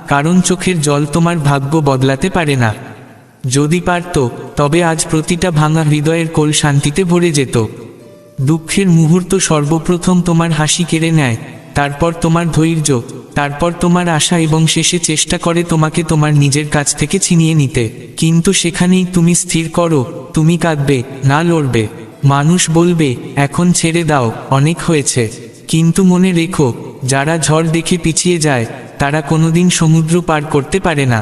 কারণ চোখের জল তোমার ভাগ্য বদলাতে পারে না। যদি পারত, তবে আজ প্রতিটা ভাঙা হৃদয়ের কোল শান্তিতে ভরে যেত। দুঃখের মুহূর্ত সর্বপ্রথম তোমার হাসি কেড়ে নেয়, তারপর তোমার ধৈর্য, তারপর তোমার আশা এবং শেষে চেষ্টা করে তোমাকে তোমার নিজের কাছ থেকে ছিনিয়ে নিতে। কিন্তু সেখানেই তুমি স্থির করো, তুমি কাঁদবে না, লড়বে। মানুষ বলবে, এখন ছেড়ে দাও, অনেক হয়েছে। কিন্তু মনে রেখো, যারা ঝড় দেখে পিছিয়ে যায় তারা কোনোদিন সমুদ্র পার করতে পারে না।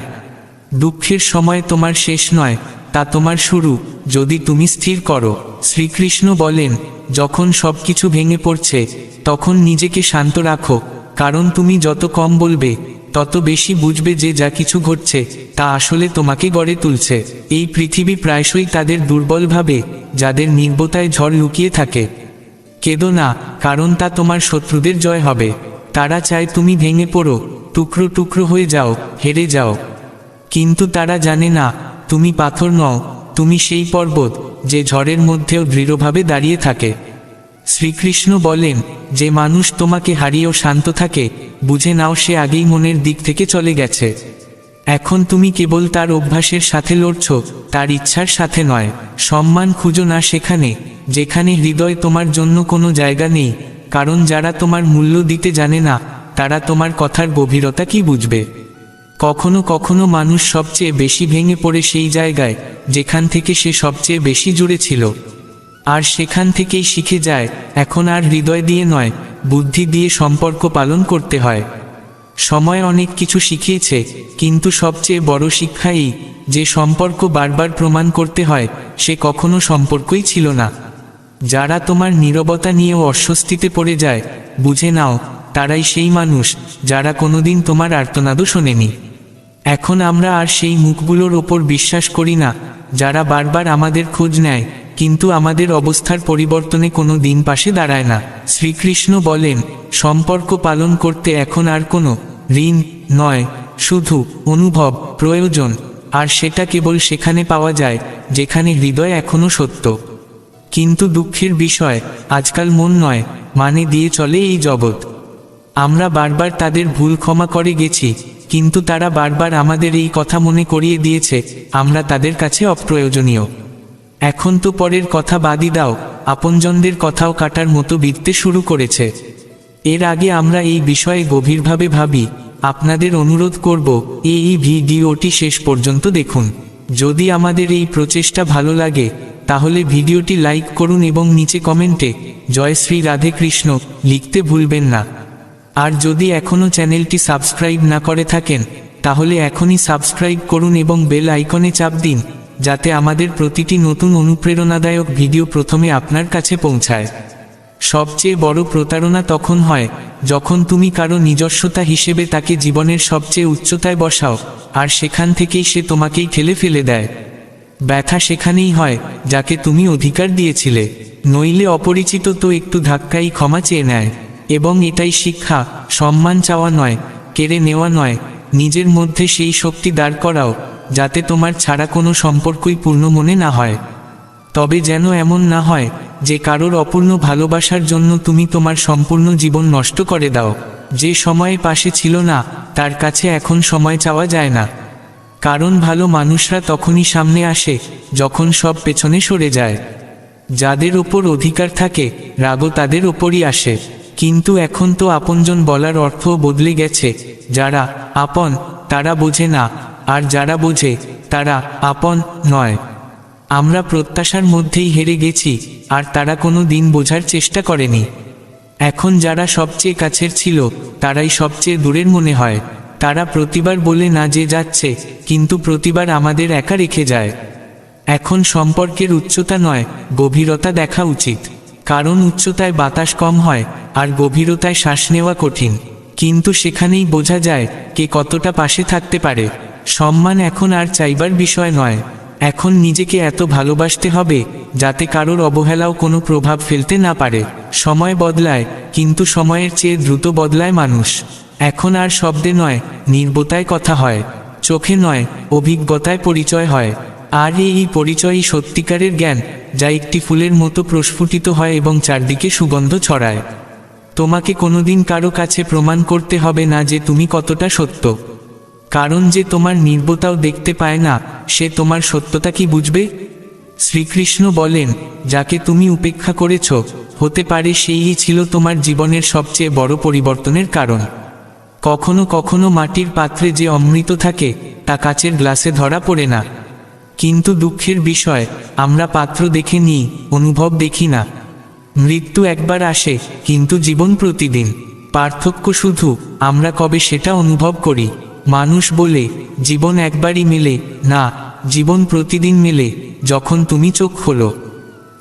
দুঃখের সময় তোমার শেষ নয়, তা তোমার শুরু, যদি তুমি স্থির করো। শ্রীকৃষ্ণ বলেন, যখন সবকিছু ভেঙে পড়ছে তখন নিজেকে শান্ত রাখো, কারণ তুমি যত কম বলবে তত বেশি বুঝবে যে যা কিছু ঘটছে তা আসলে তোমাকে গড়ে তুলছে। এই পৃথিবী প্রায়শই তাদের দুর্বল ভাবে যাদের নির্বতায় ঝড় লুকিয়ে থাকে। কেঁদো না, কারণ তা তোমার শত্রুদের জয় হবে। তারা চায় তুমি ভেঙে পড়ো, টুকরো টুকরো হয়ে যাও, হেরে যাও। কিন্তু তারা জানে না, তুমি পাথর নও, তুমি সেই পর্বত যে ঝড়ের মধ্যেও দৃঢ়ভাবে দাঁড়িয়ে থাকে। শ্রীকৃষ্ণ বলেন, যে মানুষ তোমাকে হারিয়েও শান্ত থাকে, বুঝে নাও সে আগেই মনের দিক থেকে চলে গেছে। এখন তুমি কেবল তার অভ্যাসের সাথে লড়ছ, তার ইচ্ছার সাথে নয়। সম্মান খুঁজো না সেখানে যেখানে হৃদয় তোমার জন্য কোনো জায়গা নেই, কারণ যারা তোমার মূল্য দিতে জানে না তারা তোমার কথার গভীরতা কি বুঝবে। কখনো কখনো মানুষ সবচেয়ে বেশি ভেঙে পড়ে সেই জায়গায় যেখান থেকে সে সবচেয়ে বেশি জুড়ে ছিল, আর সেখান থেকেই শিখে যায় এখন আর হৃদয় দিয়ে নয়, বুদ্ধি দিয়ে সম্পর্ক পালন করতে হয়। সময় অনেক কিছু শিখিয়েছে, কিন্তু সবচেয়ে বড় শিক্ষা এই যে সম্পর্ক বারবার প্রমাণ করতে হয় সে কখনো সম্পর্কই ছিল না। যারা তোমার নীরবতা নিয়েও অস্বস্তিতে পড়ে যায়, বুঝে নাও তারাই সেই মানুষ যারা কোনোদিন তোমার আর্তনাদও শোনেনি। এখন আমরা আর সেই মুখগুলোর ওপর বিশ্বাস করি না যারা বারবার আমাদের খোঁজ নেয় কিন্তু আমাদের অবস্থার পরিবর্তনে কোনো দিন পাশে দাঁড়ায় না। শ্রীকৃষ্ণ বলেন, সম্পর্ক পালন করতে এখন আর কোনো ঋণ নয়, শুধু অনুভব প্রয়োজন, আর সেটা কেবল সেখানে পাওয়া যায় যেখানে হৃদয় এখনো সত্য। কিন্তু দুঃখের বিষয়, আজকাল মন নয় মানে দিয়ে চলে এই জগৎ। আমরা বারবার তাদের ভুল ক্ষমা করে গেছি, কিন্তু তারা বারবার আমাদের এই কথা মনে করিয়ে দিয়েছে আমরা তাদের কাছে অপ্রয়োজনীয়। এখন তো পরের কথা বাদই দাও, আপনজনদের কথাও কাটার মতো বিততে শুরু করেছে। এর আগে আমরা এই বিষয়ে গভীরভাবে ভাবি। আপনাদের অনুরোধ করব, এই ভিডিওটি শেষ পর্যন্ত দেখুন। যদি আমাদের এই প্রচেষ্টা ভালো লাগে তাহলে ভিডিওটি লাইক করুন এবং নিচে কমেন্টে জয় শ্রী রাধে কৃষ্ণ লিখতে ভুলবেন না। আর যদি এখনও চ্যানেলটি সাবস্ক্রাইব না করে থাকেন তাহলে এখনই সাবস্ক্রাইব করুন এবং বেল আইকনে চাপ দিন, যাতে আমাদের প্রতিটি নতুন অনুপ্রেরণাদায়ক ভিডিও প্রথমে আপনার কাছে পৌঁছায়। সবচেয়ে বড় প্রতারণা তখন হয় যখন তুমি কারো নিজস্বতা হিসেবে তাকে জীবনের সবচেয়ে উচ্চতায় বসাও, আর সেখান থেকেই সে তোমাকেই ঠেলে ফেলে দেয়। ব্যথা সেখানেই হয় যাকে তুমি অধিকার দিয়েছিলে, নইলে অপরিচিত তো একটু ধাক্কাই ক্ষমা চেয়ে নেয়। এবং এটাই শিক্ষা, সম্মান চাওয়া নয়, কেড়ে নেওয়া নয়, নিজের মধ্যে সেই শক্তি দাঁড় করাও যাতে তোমার ছাড়া কোনো সম্পর্কই পূর্ণ মনে না হয়। তবে যেন এমন না হয় যে কারোর অপূর্ণ ভালোবাসার জন্য তুমি তোমার সম্পূর্ণ জীবন নষ্ট করে দাও। যে সময়ে পাশে ছিল না তার কাছে এখন সময় চাওয়া যায় না, কারণ ভালো মানুষরা তখনই সামনে আসে যখন সব পেছনে সরে যায়। যাদের ওপর অধিকার থাকে রাগও তাদের ওপরই আসে। কিন্তু এখন তো আপনজন বলার অর্থও বদলে গেছে। যারা আপন তারা বোঝে না, আর যারা বোঝে তারা আপন নয়। আমরা প্রত্যাশার মধ্যেই হেরে গেছি, আর তারা কোনো দিন বোঝার চেষ্টা করেনি। এখন যারা সবচেয়ে কাছের ছিল তারাই সবচেয়ে দূরের মনে হয়। তারা প্রতিবার বলে না যে যাচ্ছে, কিন্তু প্রতিবার আমাদের একা রেখে যায়। এখন সম্পর্কের উচ্চতা নয়, গভীরতা দেখা উচিত, কারণ উচ্চতায় বাতাস কম হয় আর গভীরতায় শ্বাস নেওয়া কঠিন। কিন্তু সেখানেই বোঝা যায় কে কতটা পাশে থাকতে পারে। সম্মান এখন আর চাইবার বিষয় নয়, এখন নিজেকে এত ভালোবাসতে হবে যাতে কারোর অবহেলাও কোনো প্রভাব ফেলতে না পারে। সময় বদলায়, কিন্তু সময়ের চেয়ে দ্রুত বদলায় মানুষ। এখন আর শব্দে নয়, নীরবতায় কথা হয়, চোখে নয়, অভিজ্ঞতায় পরিচয় হয়। আর এই পরিচয়ই সত্যিকারের জ্ঞান, যা একটি ফুলের মতো প্রস্ফুটিত হয় এবং চারদিকে সুগন্ধ ছড়ায়। তোমাকে কোনোদিন কারো কাছে প্রমাণ করতে হবে না যে তুমি কতটা সত্য। কারণ যে তোমার নির্বতাও দেখতে পায় না, সে তোমার সত্যতা কি বুঝবে? শ্রীকৃষ্ণ বলেন, যাকে তুমি উপেক্ষা করেছ, হতে পারে সেই ছিল তোমার জীবনের সবচেয়ে বড় পরিবর্তনের কারণ। কখনো কখনো মাটির পাত্রে যে অমৃত থাকে তা কাচের গ্লাসে ধরা পড়ে না। কিন্তু দুঃখের বিষয়, আমরা পাত্র দেখে নিই, অনুভব দেখি না। মৃত্যু একবার আসে, কিন্তু জীবন প্রতিদিন। পার্থক্য শুধু আমরা কবে সেটা অনুভব করি। মানুষ বলে জীবন একবারই মেলে, না, জীবন প্রতিদিন মেলে, যখন তুমি চোখ খোলো।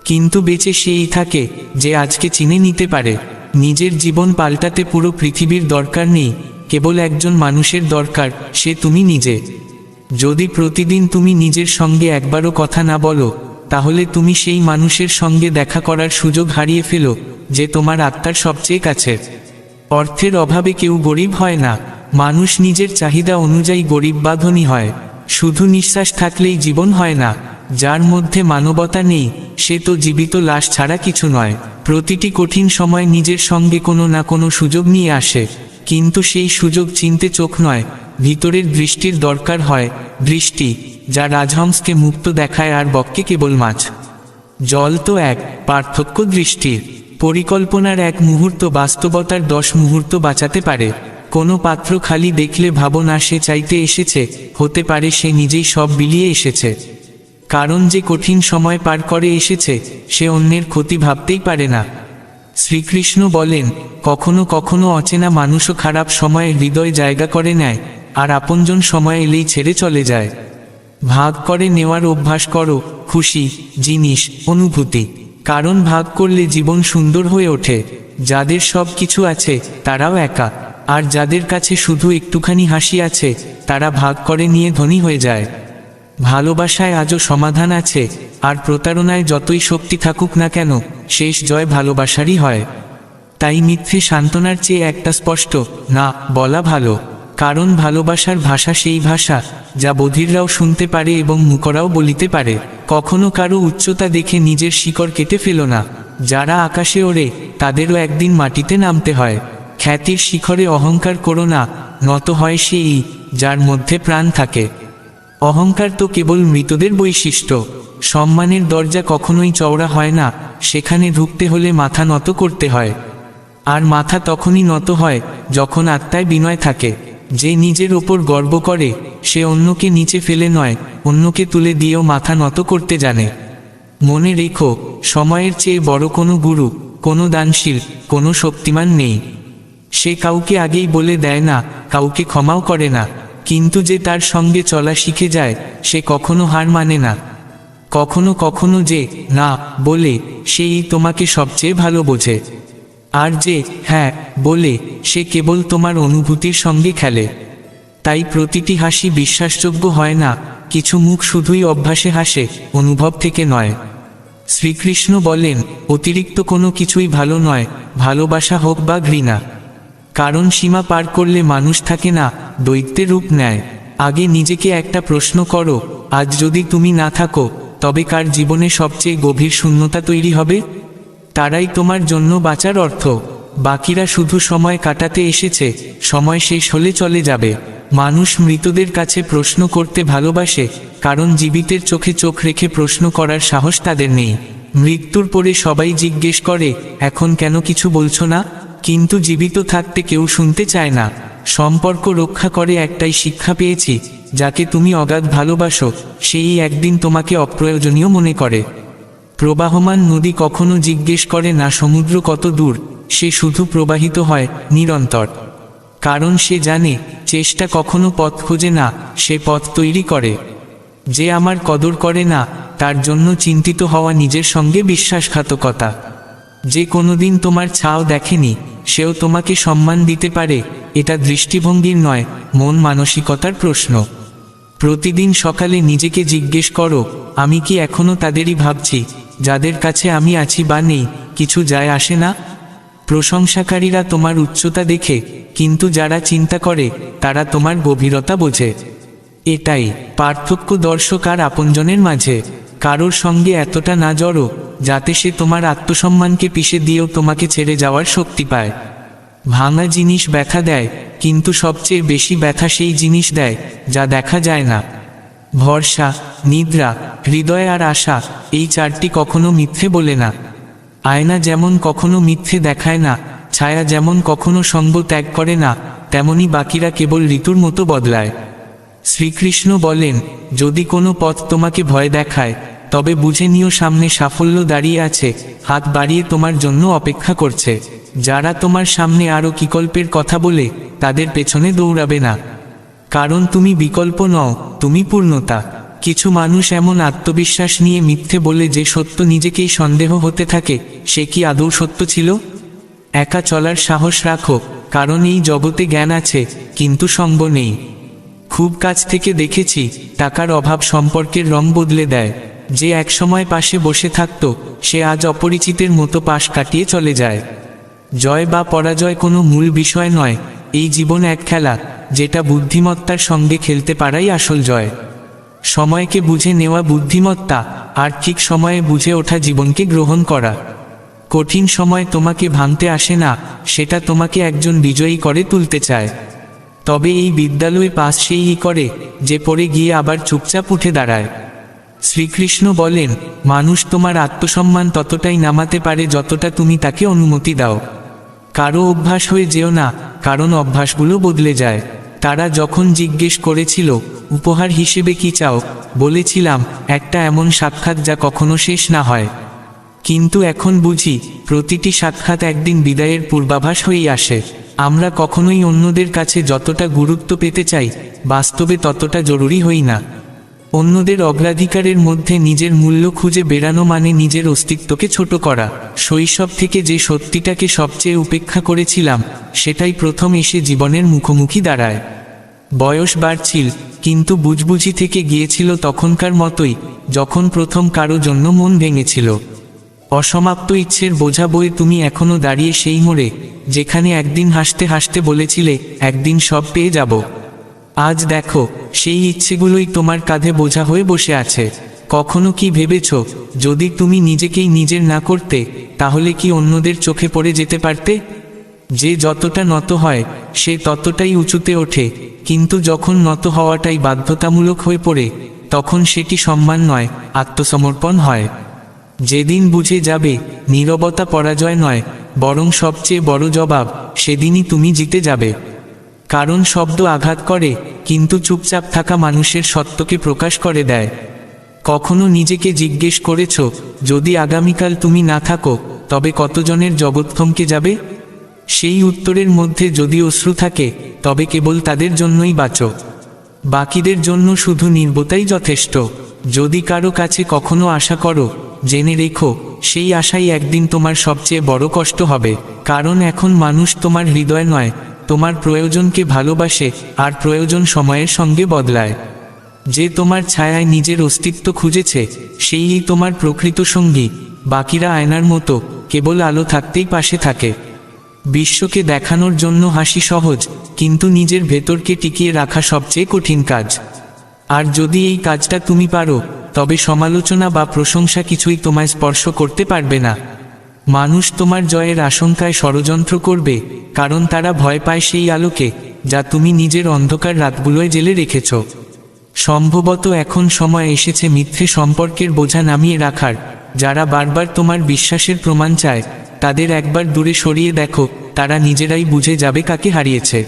কিন্তু বেঁচে সেই থাকে যে আজকে চিনে নিতে পারে নিজের জীবন পাল্টাতে পুরো পৃথিবীর দরকার নেই, কেবল একজন মানুষের দরকার, সে তুমি নিজে। যদি প্রতিদিন তুমি নিজের সঙ্গে একবারও কথা না বলো, তাহলে তুমি সেই মানুষের সঙ্গে দেখা করার সুযোগ হারিয়ে ফেলো যে তোমার আত্মার সবচেয়ে কাছের। অর্থের অভাবে কেউ গরিব হয় না, মানুষ নিজের চাহিদা অনুযায়ী গরিব বা ধনী হয়। শুধু নিঃশ্বাস থাকলেই জীবন হয় না। যার মধ্যে মানবতা নেই, সে তো জীবিত লাশ ছাড়া কিছু নয়। প্রতিটি কঠিন সময় নিজের সঙ্গে কোনো না কোনো সুযোগ নিয়ে আসে, কিন্তু সেই সুযোগ চিনতে চোখ নয়, ভিতরের দৃষ্টির দরকার হয়। দৃষ্টি যা রাজহংসকে মুক্ত দেখায় আর বককে কেবল মাছ। জল তো এক, পার্থক্য দৃষ্টির। পরিকল্পনার এক মুহূর্ত বাস্তবতার 10 মুহূর্ত বাঁচাতে পারে। কোনো পাত্র খালি দেখলে ভাবো না সে চাইতে এসেছে, হতে পারে সে নিজেই সব বিলিয়ে এসেছে। কারণ যে কঠিন সময় পার করে এসেছে, সে অন্যের ক্ষতি ভাবতেই পারে না। শ্রীকৃষ্ণ বলেন, কখনো কখনো অচেনা মানুষও খারাপ সময়ে হৃদয় জায়গা করে নেয়, আর আপনজন সময় এলেই ছেড়ে চলে যায়। ভাগ করে নেওয়ার অভ্যাস করো, খুশি, জিনিস, অনুভূতি। কারণ ভাগ করলে জীবন সুন্দর হয়ে ওঠে। যাদের সব কিছু আছে তারাও একা, আর যাদের কাছে শুধু একটুখানি হাসি আছে, তারা ভাগ করে নিয়ে ধনী হয়ে যায়। ভালোবাসায় আজও সমাধান আছে, আর প্রতারণায় যতই শক্তি থাকুক না কেন, শেষ জয় ভালোবাসারই হয়। তাই মিথ্যে সান্ত্বনার চেয়ে একটা স্পষ্ট না বলা ভালো। কারণ ভালোবাসার ভাষা সেই ভাষা যা বধিররাও শুনতে পারে এবং মূকরাও বলিতে পারে। কখনো কারো উচ্চতা দেখে নিজের শিকড় কেটে ফেলো না। যারা আকাশে ওড়ে তাদেরও একদিন মাটিতে নামতে হয়। খ্যাতির শিখরে অহংকার করো না, নত হয় সেই যার মধ্যে প্রাণ থাকে। অহংকার তো কেবল মৃতদের বৈশিষ্ট্য। সম্মানের দরজা কখনোই চওড়া হয় না, সেখানে ঢুকতে হলে মাথা নত করতে হয়। আর মাথা তখনই নত হয় যখন আত্মায় বিনয় থাকে। যে নিজের ওপর গর্ব করে সে অন্যকে নিচে ফেলে নয়, অন্যকে তুলে দিয়েও মাথা নত করতে জানে। মনে রেখো, সময়ের চেয়ে বড় কোনো গুরু, কোনো দানশীল, কোনো শক্তিমান নেই। সে কাউকে আগেই বলে দেয় না, কাউকে ক্ষমাও করে না, কিন্তু যে তার সঙ্গে চলা শিখে যায় সে কখনো হার মানে না। কখনো কখনো যে না বলে সেই তোমাকে সবচেয়ে ভালো বোঝে। আর যে হ্যাঁ বলে সে কেবল তোমার অনুভূতির সঙ্গে খেলে। তাই প্রতিটি হাসি বিশ্বাসযোগ্য হয় না, কিছু মুখ শুধুই অভ্যাসে হাসে, অনুভব থেকে নয়। শ্রীকৃষ্ণ বলেন, অতিরিক্ত কোনো কিছুই ভালো নয়, ভালোবাসা হোক বা ঘৃণা। কারণ সীমা পার করলে মানুষ থাকে না, দৈত্যের রূপ নেয়। আগে নিজেকে একটা প্রশ্ন করো, আজ যদি তুমি না থাকো, তবে কার জীবনে সবচেয়ে গভীর শূন্যতা তৈরি হবে? তারাই তোমার জন্য বাঁচার অর্থ। বাকিরা শুধু সময় কাটাতে এসেছে, সময় শেষ হলে চলে যাবে। মানুষ মৃতদের কাছে প্রশ্ন করতে ভালোবাসে, কারণ জীবিতের চোখে চোখ রেখে প্রশ্ন করার সাহস তাদের নেই। মৃত্যুর পরে সবাই জিজ্ঞেস করে, এখন কেন কিছু বলছো না? কিন্তু জীবিত থাকতে কেউ শুনতে চায় না। সম্পর্ক রক্ষা করে একটাই শিক্ষা পেয়েছি, যাকে তুমি অগাধ ভালোবাসো সেই একদিন তোমাকে অপ্রয়োজনীয় মনে করে। প্রবাহমান নদী কখনো জিজ্ঞেস করে না সমুদ্র কত দূর, সে শুধু প্রবাহিত হয় নিরন্তর। কারণ সে জানে চেষ্টা কখনো পথ খোঁজে না, সে পথ তৈরি করে। যে আমার কদর করে না, তার জন্য চিন্তিত হওয়া নিজের সঙ্গে বিশ্বাসঘাতকতা। যে কোনোদিন তোমার ছাও দেখেনি, সেও তোমাকে সম্মান দিতে পারে। এটা দৃষ্টিভঙ্গির নয়, মন মানসিকতার প্রশ্ন। প্রতিদিন সকালে নিজেকে জিজ্ঞেস করো, আমি কি এখনো তাদেরই ভাবছি যাদের কাছে আমি আছি বা নেই? কিছু যায় আসে না। প্রশংসাকারীরা তোমার উচ্চতা দেখে, কিন্তু যারা চিন্তা করে তারা তোমার গভীরতা বোঝে। এটাই পার্থক্য দর্শক আর আপনজনের মাঝে। কারোর সঙ্গে এতটা না জড়ো যাতে সে তোমার আত্মসম্মানকে পিষে দিয়েও তোমাকে ছেড়ে যাওয়ার শক্তি পায়। ভাঙা জিনিস ব্যথা দেয়, কিন্তু সবচেয়ে বেশি ব্যথা সেই জিনিস দেয় যা দেখা যায় না। ভরসা, নিদ্রা, হৃদয় আর আশা, এই চারটি কখনো মিথ্যে বলে না। আয়না যেমন কখনো মিথ্যে দেখায় না, ছায়া যেমন কখনো সঙ্গ ত্যাগ করে না, তেমনি বাকিরা কেবল ঋতুর মতো বদলায়। শ্রীকৃষ্ণ বলেন, যদি কোনো পথ তোমাকে ভয় দেখায়, তবে বুঝে নিও সামনে সাফল্য দাঁড়িয়ে আছে, হাত বাড়িয়ে তোমার জন্য অপেক্ষা করছে। যারা তোমার সামনে আরও বিকল্পের কথা বলে, তাদের পেছনে দৌড়াবে না, কারণ তুমি বিকল্প নও, তুমি পূর্ণতা। কিছু মানুষ এমন আত্মবিশ্বাস নিয়ে মিথ্যে বলে যে সত্য নিজেকেই সন্দেহ হতে থাকে, সে কি আদৌ সত্য ছিল? একা চলার সাহস রাখো, কারণ এই জগতে জ্ঞান আছে, কিন্তু সঙ্গ নেই। খুব কাছ থেকে দেখেছি, টাকার অভাব সম্পর্কের রং বদলে দেয়। যে একসময় পাশে বসে থাকত, সে আজ অপরিচিতের মতো পাশ কাটিয়ে চলে যায়। জয় বা পরাজয় কোনো মূল বিষয় নয়, এই জীবন এক খেলা, যেটা বুদ্ধিমত্তার সঙ্গে খেলতে পারাই আসল জয়। সময়কে বুঝে নেওয়া বুদ্ধিমত্তা, আর ঠিক সময়ে বুঝে ওঠা জীবনকে গ্রহণ করা। কঠিন সময় তোমাকে ভাঙতে আসে না, সেটা তোমাকে একজন বিজয়ী করে তুলতে চায়। তবে এই বিদ্যালয় পাস সেই করে, যে পড়ে গিয়ে আবার চুপচাপ উঠে দাঁড়ায়। শ্রীকৃষ্ণ বলেন, মানুষ তোমার আত্মসম্মান ততটাই নামাতে পারে যতটা তুমি তাকে অনুমতি দাও। কারো অভ্যাস হয়ে যেও না, কারণ অভ্যাসগুলো বদলে যায়। তারা যখন জিজ্ঞেস করেছিল, উপহার হিসেবে কি চাও, বলেছিলাম, একটা এমন সাক্ষাৎ যা কখনো শেষ না হয়। কিন্তু এখন বুঝি, প্রতিটি সাক্ষাৎ একদিন বিদায়ের পূর্বাভাস হয়েই আসে। আমরা কখনোই অন্যদের কাছে যতটা গুরুত্ব পেতে চাই, বাস্তবে ততটা জরুরি হই না। অন্যদের অগ্রাধিকারের মধ্যে নিজের মূল্য খুঁজে বেড়ানো মানে নিজের অস্তিত্বকে ছোট করা। শৈশব থেকে যে সত্যিটাকে সবচেয়ে উপেক্ষা করেছিলাম, সেটাই প্রথম এসে জীবনের মুখোমুখি দাঁড়ায়। বয়স বাড়ছিল, কিন্তু বুঝবুঝি থেকে গিয়েছিল তখনকার মতোই, যখন প্রথম কারো জন্য মন ভেঙেছিল। অসমাপ্ত ইচ্ছের বোঝা বয়ে তুমি এখনো দাঁড়িয়ে সেই মোড়ে, যেখানে একদিন হাসতে হাসতে বলেছিলে, একদিন সব পেয়ে যাব। আজ দেখো, সেই ইচ্ছেগুলোই তোমার কাঁধে বোঝা হয়ে বসে আছে। কখনো কি ভেবেছ, যদি তুমি নিজেকেই নিজের না করতে, তাহলে কি অন্যদের চোখে পড়ে যেতে পারতে? যে যতটা নত হয়, সে ততটাই উঁচুতে ওঠে, কিন্তু যখন নত হওয়াটাই বাধ্যতামূলক হয়ে পড়ে, তখন সেটি সম্মান নয়, আত্মসমর্পণ হয়। যেদিন বুঝে যাবে, নীরবতা পরাজয় নয়, বরং সবচেয়ে বড় জবাব, সেদিনই তুমি জিতে যাবে। কারণ শব্দ আঘাত করে, কিন্তু চুপচাপ থাকা মানুষের সত্যকে প্রকাশ করে দেয়। কখনো নিজেকে জিজ্ঞেস করেছ, যদি আগামীকাল তুমি না থাকো, তবে কতজনের জগৎ থমকে যাবে? সেই উত্তরের মধ্যে যদি অশ্রু থাকে, তবে কেবল তাদের জন্যই বাঁচো। বাকিদের জন্য শুধু নির্বতাই যথেষ্ট। যদি কারো কাছে কখনো আশা করো, জেনে রেখো, সেই আশাই একদিন তোমার সবচেয়ে বড় কষ্ট হবে। কারণ এখন মানুষ তোমার হৃদয় নয়, তোমার প্রয়োজনকে ভালোবাসে, আর প্রয়োজন সময়ের সঙ্গে বদলায়। যে তোমার ছায়ায় নিজের অস্তিত্ব খুঁজেছে, সেই তোমার প্রকৃত সঙ্গী। বাকিরা আয়নার মতো, কেবল আলো থাকতেই পাশে থাকে। বিশ্বকে দেখানোর জন্য হাসি সহজ, কিন্তু নিজের ভেতরকে টিকিয়ে রাখা সবচেয়ে কঠিন কাজ। আর যদি এই কাজটা তুমি পারো, তবে সমালোচনা বা প্রশংসা কিছুই তোমায় স্পর্শ করতে পারবে না। মানুষ তোমার জয়ের আশঙ্কায় ষড়যন্ত্র করবে, কারণ তারা ভয় পায় সেই আলোকে, যা তুমি নিজের অন্ধকার রাতগুলোয় জেলে রেখেছ। সম্ভবত এখন সময় এসেছে মিথ্যে সম্পর্কের বোঝা নামিয়ে রাখার। যারা বারবার তোমার বিশ্বাসের প্রমাণ চায়, তাদের একবার দূরে সরিয়ে দেখো, তারা নিজেরাই বুঝে যাবে কাকে হারিয়েছে।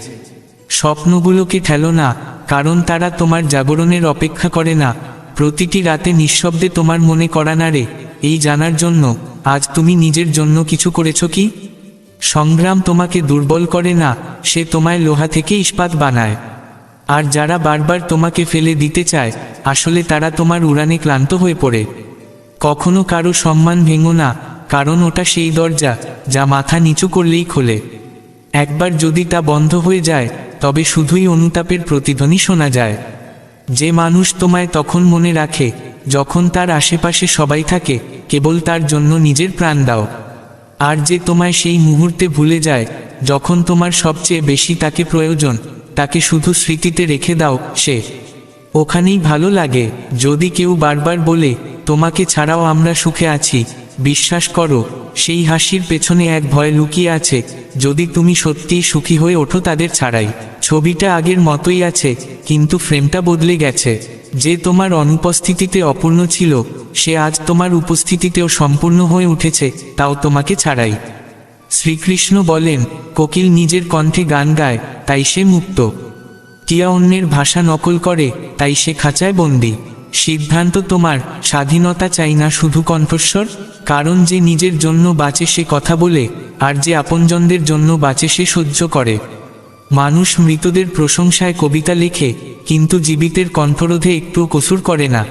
স্বপ্নগুলোকে ঠেলো না, কারণ তারা তোমার জাগরণের অপেক্ষা করে না। প্রতিটি রাতে নিঃশব্দে তোমার মনে করা না রে, এই জানার জন্য, আজ তুমি নিজের জন্য কিছু করেছ কি? সংগ্রাম তোমাকে দুর্বল করে না, সে তোমায় লোহা থেকে ইস্পাত বানায়। আর যারা বারবার তোমাকে ফেলে দিতে চায়, আসলে তারা তোমার উড়ানে ক্লান্ত হয়ে পড়ে। কখনো কারো সম্মান ভেঙো না, কারণ ওটা সেই দরজা, যা মাথা নিচু করলেই খোলে। একবার যদি তা বন্ধ হয়ে যায়, তবে শুধুই অনুতাপের প্রতিধ্বনি শোনা যায়। যে মানুষ তোমায় তখন মনে রাখে, যখন তার আশেপাশে সবাই থাকে, কেবল তার জন্য নিজের প্রাণ দাও। আর যে তোমায় সেই মুহূর্তে ভুলে যায়, যখন তোমার সবচেয়ে বেশি তাকে প্রয়োজন, তাকে শুধু স্মৃতিতে রেখে দাও, সে ওখানেই ভালো লাগে। যদি কেউ বারবার বলে, তোমাকে ছাড়াও আমরা সুখে আছি, বিশ্বাস করো, সেই হাসির পেছনে এক ভয় লুকিয়ে আছে। যদি তুমি সত্যিই সুখী হয়ে ওঠো তাদের ছাড়াই। ছবিটা আগের মতোই আছে, কিন্তু ফ্রেমটা বদলে গেছে। যে তোমার অনুপস্থিতিতে অপূর্ণ ছিল, সে আজ তোমার উপস্থিতিতেও সম্পূর্ণ হয়ে উঠেছে, তাও তোমাকে ছাড়াই। শ্রীকৃষ্ণ বলেন, কোকিল নিজের কণ্ঠে গান গায়, তাই সে মুক্ত। টিয়া অন্যের ভাষা নকল করে, তাই সে খাঁচায় বন্দী। সিদ্ধান্ত তোমার, স্বাধীনতা চাই না শুধু কণ্ঠস্বর। কারণ যে নিজের জন্য বাঁচে সে কথা বলে, আর যে আপনজনদের জন্য বাঁচে সে সহ্য করে। মানুষ মৃতদের প্রশংসায় কবিতা লেখে, কিন্তু জীবিতের কণ্ঠরোধে একটুও কসুর করে না।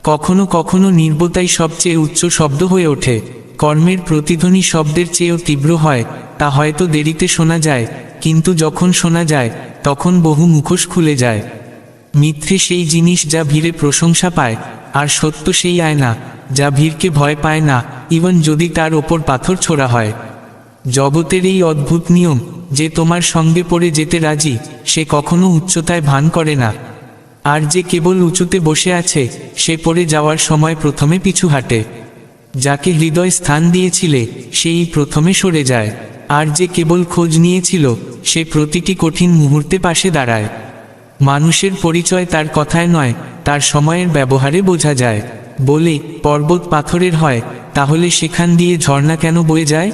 কখনো কখনো নীরবতাই সবচেয়ে উচ্চ শব্দ হয়ে ওঠে। কর্মের প্রতিধ্বনি শব্দের চেয়েও তীব্র হয়। তা হয়তো দেরিতে শোনা যায়, কিন্তু যখন শোনা যায় তখন বহু মুখোশ খুলে যায়। মিথ্যে সেই জিনিস যা ভিড়ে প্রশংসা পায়, আর সত্য সেই আয়না যা ভিড়কে ভয় পায় না, ইভেন যদি তার ওপর পাথর ছোড়া হয়। জগতের এই অদ্ভুত নিয়ম, যে তোমার সঙ্গে পড়ে যেতে রাজি, সে কখনো উচ্চতায় ভান করে না। আর যে কেবল উঁচুতে বসে আছে, সে পড়ে যাওয়ার সময় প্রথমে পিছু হাঁটে। যাকে হৃদয় স্থান দিয়েছিলে, সেই প্রথমে সরে যায়। আর যে কেবল খোঁজ নিয়েছিল, সে প্রতিটি কঠিন মুহূর্তে পাশে দাঁড়ায়। মানুষের পরিচয় তার কথায় নয়, তার সময়ের ব্যবহারে বোঝা যায়। বলে পর্বত পাথরের হয়, তাহলে সেখান দিয়ে ঝর্ণা কেন বয়ে যায়?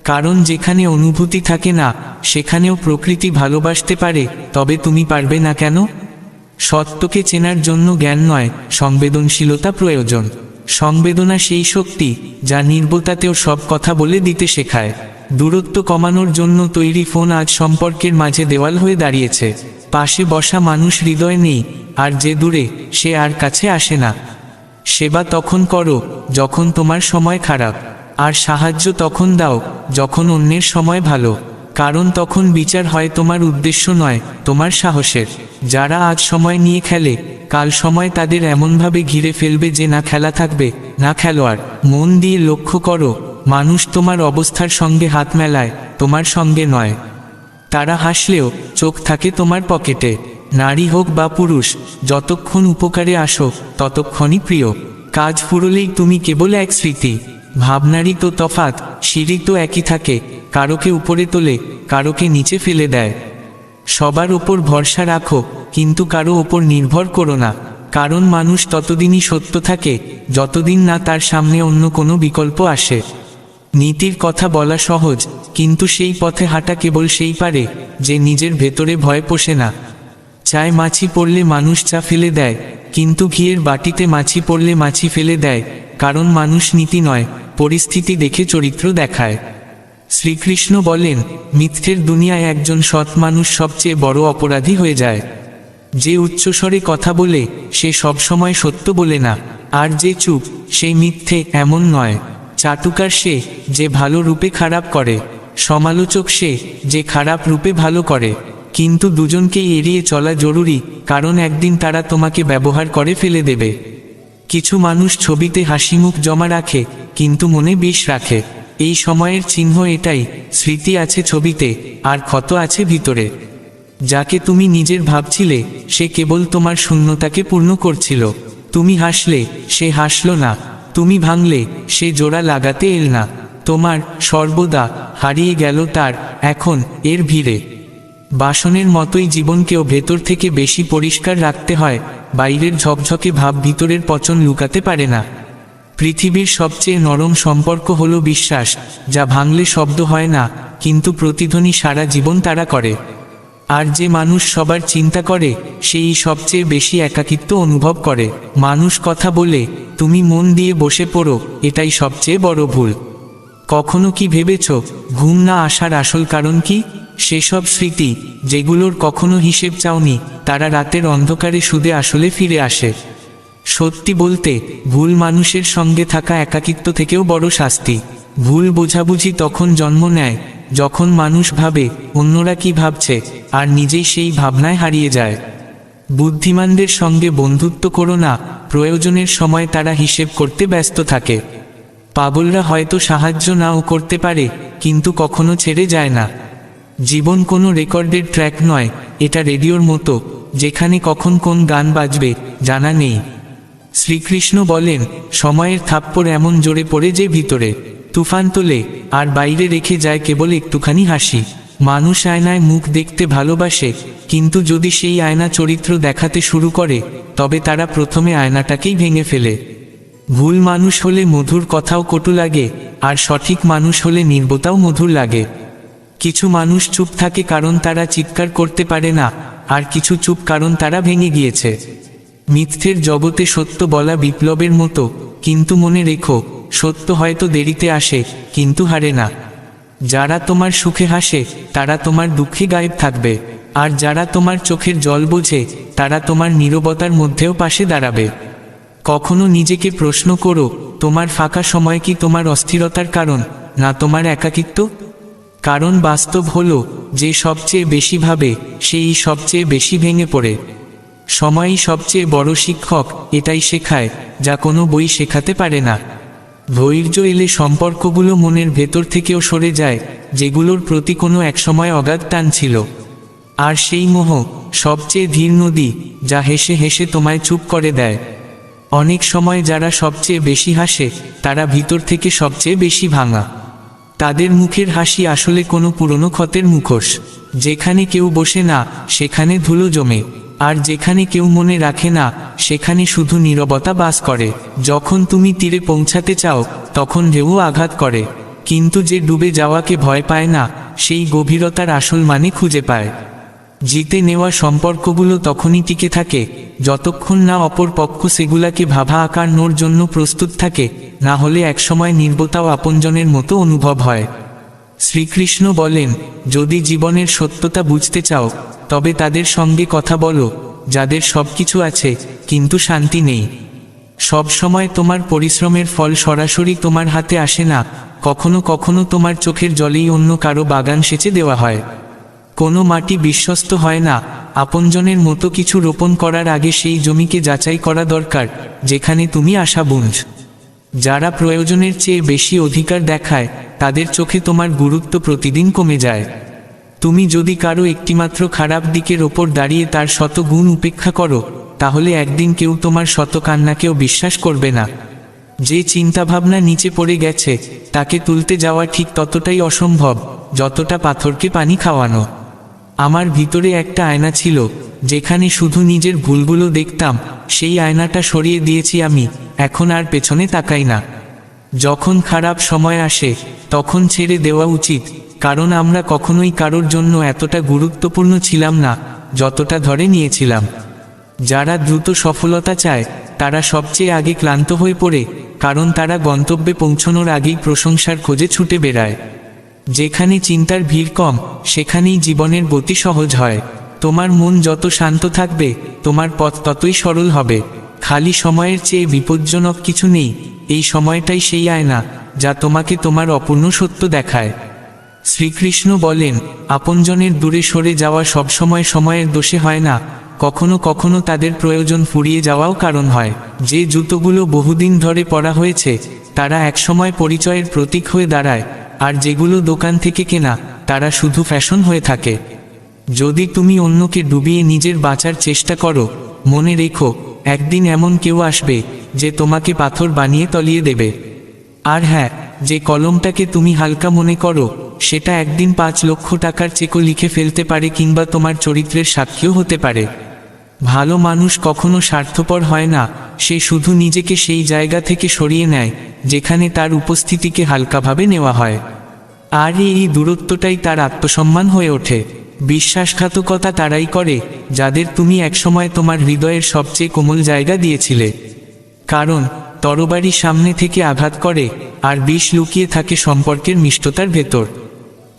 কারণ যেখানে অনুভূতি থাকে না, সেখানেও প্রকৃতি ভালোবাসতে পারে। তবে তুমি পারবে না কেন? সত্যকে চেনার জন্য জ্ঞান নয়, সংবেদনশীলতা প্রয়োজন। সংবেদনা সেই শক্তি যা নির্বতাতেও সব কথা বলে দিতে শেখায়। দূরত্ব কমানোর জন্য তৈরি ফোন আজ সম্পর্কের মাঝে দেওয়াল হয়ে দাঁড়িয়েছে। পাশে বসা মানুষ হৃদয় নেই, আর যে দূরে, সে আর কাছে আসে না। সেবা তখন করো যখন তোমার সময় খারাপ, আর সাহায্য তখন দাও যখন অন্যের সময় ভালো। কারণ তখন বিচার হয় তোমার উদ্দেশ্য নয়, তোমার সাহসের। যারা আজ সময় নিয়ে খেলে, কাল সময় তাদের এমনভাবে ঘিরে ফেলবে যে না খেলা থাকবে, না খেলোয়াড়। মন দিয়ে লক্ষ্য করো, মানুষ তোমার অবস্থার সঙ্গে হাত মেলায়, তোমার সঙ্গে নয়। তারা হাসলেও চোখ থাকে তোমার পকেটে। নারী হোক বা পুরুষ, যতক্ষণ উপকারে আসো ততক্ষণই প্রিয়। কাজ ফুরলেই তুমি কেবল এক স্মৃতি। ভাবনারই তো তফাৎ, সিঁড়ি তো একই থাকে। কারোকে উপরে তোলে, কারোকে নিচে ফেলে দেয়। সবার ওপর ভরসা রাখো, কিন্তু কারো ওপর নির্ভর করো না। কারণ মানুষ ততদিনই সত্য থাকে, যতদিন না তার সামনে অন্য কোনো বিকল্প আসে। নীতির কথা বলা সহজ, কিন্তু সেই পথে হাঁটা কেবল সেই পারে যে নিজের ভেতরে ভয় পোষে না। চায় মাছি পড়লে মানুষ চা ফেলে দেয়, কিন্তু ঘিয়ের বাটিতে মাছি পড়লে মাছি ফেলে দেয়। কারণ মানুষ নীতি নয়, পরিস্থিতি দেখে চরিত্র দেখায়। শ্রীকৃষ্ণ বলেন, মিথ্যের দুনিয়ায় একজন সৎ মানুষ সবচেয়ে বড় অপরাধী হয়ে যায়। যে উচ্চস্বরে কথা বলে, সে সবসময় সত্য বলে না। আর যে চুপ, সেই মিথ্যে এমন নয়। চাটুকার সে, যে ভালো রূপে খারাপ করে। সমালোচক সে, যে খারাপ রূপে ভালো করে। কিন্তু দুজনকেই এড়িয়ে চলা জরুরি, কারণ একদিন তারা তোমাকে ব্যবহার করে ফেলে দেবে। কিছু মানুষ ছবিতে হাসিমুখ জমা রাখে, কিন্তু মনে বিষ রাখে। এই সময়ের চিহ্ন এটাই, স্মৃতি আছে ছবিতে, আর ক্ষত আছে ভিতরে। যাকে তুমি নিজের ভাবছিলে, সে কেবল তোমার শূন্যতাকে পূর্ণ করছিল। তুমি হাসলে, সে হাসল না। তুমি ভাঙলে, সে জোড়া লাগাতে এল না। তোমার সর্বদা হারিয়ে গেল তার এখন এর ভিড়ে। বাসনের মতোই জীবনকেও ভেতর থেকে বেশি পরিষ্কার রাখতে হয়। বাইরের ঝকঝকে ভাব ভিতরের পচন লুকাতে পারে না। পৃথিবীর সবচেয়ে নরম সম্পর্ক হলো বিশ্বাস, যা ভাঙলে শব্দ হয় না, কিন্তু প্রতিধ্বনি সারা জীবন তারা করে। আর যে মানুষ সবার চিন্তা করে, সেই সবচেয়ে বেশি একাকিত্ব অনুভব করে। মানুষ কথা বলে, তুমি মন দিয়ে বসে পড়ো, এটাই সবচেয়ে বড় ভুল। কখনো কি ভেবেছ, ঘুম না আসার আসল কারণ কি? সেসব স্মৃতি, যেগুলোর কখনো হিসেব চাওনি, তারা রাতের অন্ধকারে শুধু আসলে ফিরে আসে। সত্যি বলতে, ভুল মানুষের সঙ্গে থাকা একাকিত্ব থেকেও বড় শাস্তি। ভুল বোঝাবুঝি তখন জন্ম নেয়, যখন মানুষ ভাবে অন্যরা কি ভাবছে, আর নিজেই সেই ভাবনায় হারিয়ে যায়। বুদ্ধিমানদের সঙ্গে বন্ধুত্ব করো না, প্রয়োজনের সময় তারা হিসেব করতে ব্যস্ত থাকে। পাগলরা হয়তো সাহায্য নাও করতে পারে, কিন্তু কখনো ছেড়ে যায় না। জীবন কোনো রেকর্ডের ট্র্যাক নয়, এটা রেডিওর মতো, যেখানে কখন কোন গান বাজবে জানা নেই। শ্রীকৃষ্ণ বলেন, সময়ের থাপ্পড় এমন জোরে পড়ে যে ভিতরে তুফান তোলে, আর বাইরে রেখে যায় কেবল একটুখানি হাসি। মানুষ আয়নায় মুখ দেখতে ভালোবাসে, কিন্তু যদি সেই আয়না চরিত্র দেখাতে শুরু করে, তবে তারা প্রথমে আয়নাটাকেই ভেঙে ফেলে। ভুল মানুষ হলে মধুর কথাও কটু লাগে, আর সঠিক মানুষ হলে নির্বোধতাও মধুর লাগে। কিছু মানুষ চুপ থাকে কারণ তারা চিৎকার করতে পারে না, আর কিছু চুপ কারণ তারা ভেঙে গিয়েছে। মিথ্যের জগতে সত্য বলা বিপ্লবের মতো, কিন্তু মনে রেখো, সত্য হয়তো দেরিতে আসে, কিন্তু হারে না। যারা তোমার সুখে হাসে, তারা তোমার দুঃখে গায়েব থাকবে, আর যারা তোমার চোখের জল বোঝে, তারা তোমার নীরবতার মধ্যেও পাশে দাঁড়াবে। কখনো নিজেকে প্রশ্ন করো, তোমার ফাঁকা সময় কি তোমার অস্থিরতার কারণ, না তোমার একাকিত্ব? কারণ বাস্তব হলো, যে সবচেয়ে বেশি ভাবে, সেই সবচেয়ে বেশি ভেঙে পড়ে। সময়ই সবচেয়ে বড় শিক্ষক, এটাই শেখায় যা কোনো বই শেখাতে পারে না। ধৈর্য এলে সম্পর্কগুলো মনের ভেতর থেকেও সরে যায়, যেগুলোর প্রতি কোনো একসময় অগাধ টান ছিল। আর সেই মোহ সবচেয়ে ধীর নদী, যা হেসে হেসে তোমায় চুপ করে দেয়। অনেক সময় যারা সবচেয়ে বেশি হাসে, তারা ভিতর থেকে সবচেয়ে বেশি ভাঙা। তাদের মুখের হাসি আসলে কোনো পুরনো ক্ষতের মুখোশ। যেখানে কেউ বসে না, সেখানে ধুলো জমে, আর যেখানে কেউ মনে রাখে না, সেখানে শুধু নীরবতা বাস করে। যখন তুমি তীরে পৌঁছাতে চাও, তখন ঢেউ আঘাত করে, কিন্তু যে ডুবে যাওয়াকে ভয় পায় না, সেই গভীরতার আসল মানে খুঁজে পায়। জিতে নেওয়া সম্পর্কগুলো তখনই টিকে থাকে, যতক্ষণ না অপর পক্ষ সেগুলাকে ভাবা আকানোর জন্য প্রস্তুত থাকে, না হলে একসময় নির্বতাও আপনজনের মতো অনুভব হয়। শ্রীকৃষ্ণ বলেন, যদি জীবনের সত্যতা বুঝতে চাও, তবে তাদের সঙ্গে কথা বলো, যাদের সবকিছু আছে কিন্তু শান্তি নেই। সব সময় তোমার পরিশ্রমের ফল সরাসরি তোমার হাতে আসে না, কখনো কখনো তোমার চোখের জলেই অন্য কারো বাগান সেচে দেওয়া হয়। কোনো মাটি বিশ্বস্ত হয় না, আপনজনের মতো কিছু রোপণ করার আগে সেই জমিকে যাচাই করা দরকার, যেখানে তুমি আশা বুনছ। যারা প্রয়োজনের চেয়ে বেশি অধিকার দেখায়, তাদের চোখে তোমার গুরুত্ব প্রতিদিন কমে যায়। তুমি যদি কারো একটিমাত্র খারাপ দিকের ওপর দাঁড়িয়ে তার শত গুণ উপেক্ষা করো, তাহলে একদিন কেউ তোমার শত কান্নাকেও বিশ্বাস করবে না। যে চিন্তাভাবনা নিচে পড়ে গেছে, তাকে তুলতে যাওয়া ঠিক ততটাই অসম্ভব, যতটা পাথরকে পানি খাওয়ানো। আমার ভিতরে একটা আয়না ছিল, যেখানে শুধু নিজের ভুলগুলো দেখতাম। সেই আয়নাটা সরিয়ে দিয়েছি আমি, এখন আর পেছনে তাকাই না। যখন খারাপ সময় আসে, তখন ছেড়ে দেওয়া উচিত, কারণ আমরা কখনোই কারোর জন্য এতটা গুরুত্বপূর্ণ ছিলাম না, যতটা ধরে নিয়েছিলাম। যারা দ্রুত সফলতা চায়, তারা সবচেয়ে আগে ক্লান্ত হয়ে পড়ে, কারণ তারা গন্তব্যে পৌঁছানোর আগেই প্রশংসার খোঁজে ছুটে বেড়ায়। যেখানে চিন্তার ভিড় কম, সেখানেই জীবনের গতি সহজ হয়। তোমার মন যত শান্ত থাকবে, তোমার পথ ততই সরল হবে। খালি সময়ের চেয়ে বিপজ্জনক কিছু নেই, এই সময়টাই সেই আয়না, যা তোমাকে তোমার অপূর্ণ সত্য দেখায়। শ্রীকৃষ্ণ বলেন, আপনজনের দূরে সরে যাওয়া সবসময় সময়ের দোষে হয় না, কখনো কখনো তাদের প্রয়োজন ফুরিয়ে যাওয়াও কারণ হয়। যে জুতোগুলো বহুদিন ধরে পরা হয়েছে, তারা একসময় পরিচয়ের প্রতীক হয়ে দাঁড়ায়, আর যেগুলো দোকান থেকে কেনা, তারা শুধু ফ্যাশন হয়ে থাকে। যদি তুমি অন্যকে ডুবিয়ে নিজের বাঁচার চেষ্টা করো, মনে রেখো, একদিন এমন কেউ আসবে, যে তোমাকে পাথর বানিয়ে তলিয়ে দেবে। আর হ্যাঁ, যে কলমটাকে তুমি হালকা মনে করো, সেটা একদিন 5 লক্ষ টাকার চেকও লিখে ফেলতে পারে, কিংবা তোমার চরিত্রের সাক্ষীও হতে পারে। ভালো মানুষ কখনো স্বার্থপর হয় না, সে শুধু নিজেকে সেই জায়গা থেকে সরিয়ে নেয়, যেখানে তার উপস্থিতিকে হালকাভাবে নেওয়া হয়। আর এই দূরত্বটাই তার আত্মসম্মান হয়ে ওঠে। বিশ্বাসঘাতকতা তারাই করে, যাদের তুমি একসময় তোমার হৃদয়ের সবচেয়ে কোমল জায়গা দিয়েছিলে। কারণ তরবারি সামনে থেকে আঘাত করে, আর বিষ লুকিয়ে থাকে সম্পর্কের মিষ্টতার ভেতর।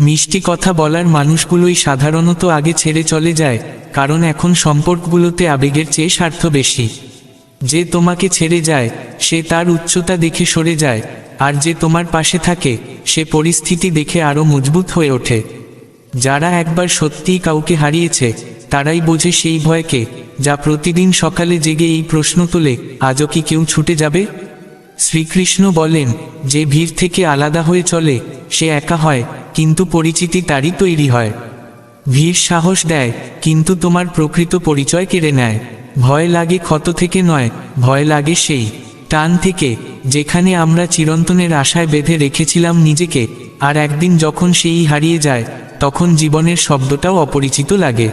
মিষ্টি কথা বলার মানুষগুলোই সাধারণত আগে ছেড়ে চলে যায়, কারণ এখন সম্পর্কগুলোতে আবেগের চেয়ে স্বার্থ বেশি। যে তোমাকে ছেড়ে যায়, সে তার উচ্চতা দেখে সরে যায়, আর যে তোমার পাশে থাকে, সে পরিস্থিতি দেখে আরও মজবুত হয়ে ওঠে। যারা একবার সত্যিই কাউকে হারিয়েছে, তারাই বোঝে সেই ভয়কে, যা প্রতিদিন সকালে জেগে এই প্রশ্ন তোলে, আজও কি কেউ ছুটে যাবে? শ্রীকৃষ্ণ বলেন, যে ভিড় থেকে আলাদা হয়ে চলে, সে একা হয়, কিন্তু পরিচিতি তারই তৈরি হয়। ভিড় সাহস দেয়, কিন্তু তোমার প্রকৃত পরিচয় কেড়ে নেয়। ভয় লাগে ক্ষত থেকে নয়, ভয় লাগে সেই টান থেকে, যেখানে আমরা চিরন্তনের আশায় বেঁধে রেখেছিলাম নিজেকে। আর একদিন যখন সেই হারিয়ে যায়, তখন জীবনের শব্দটাও অপরিচিত লাগে।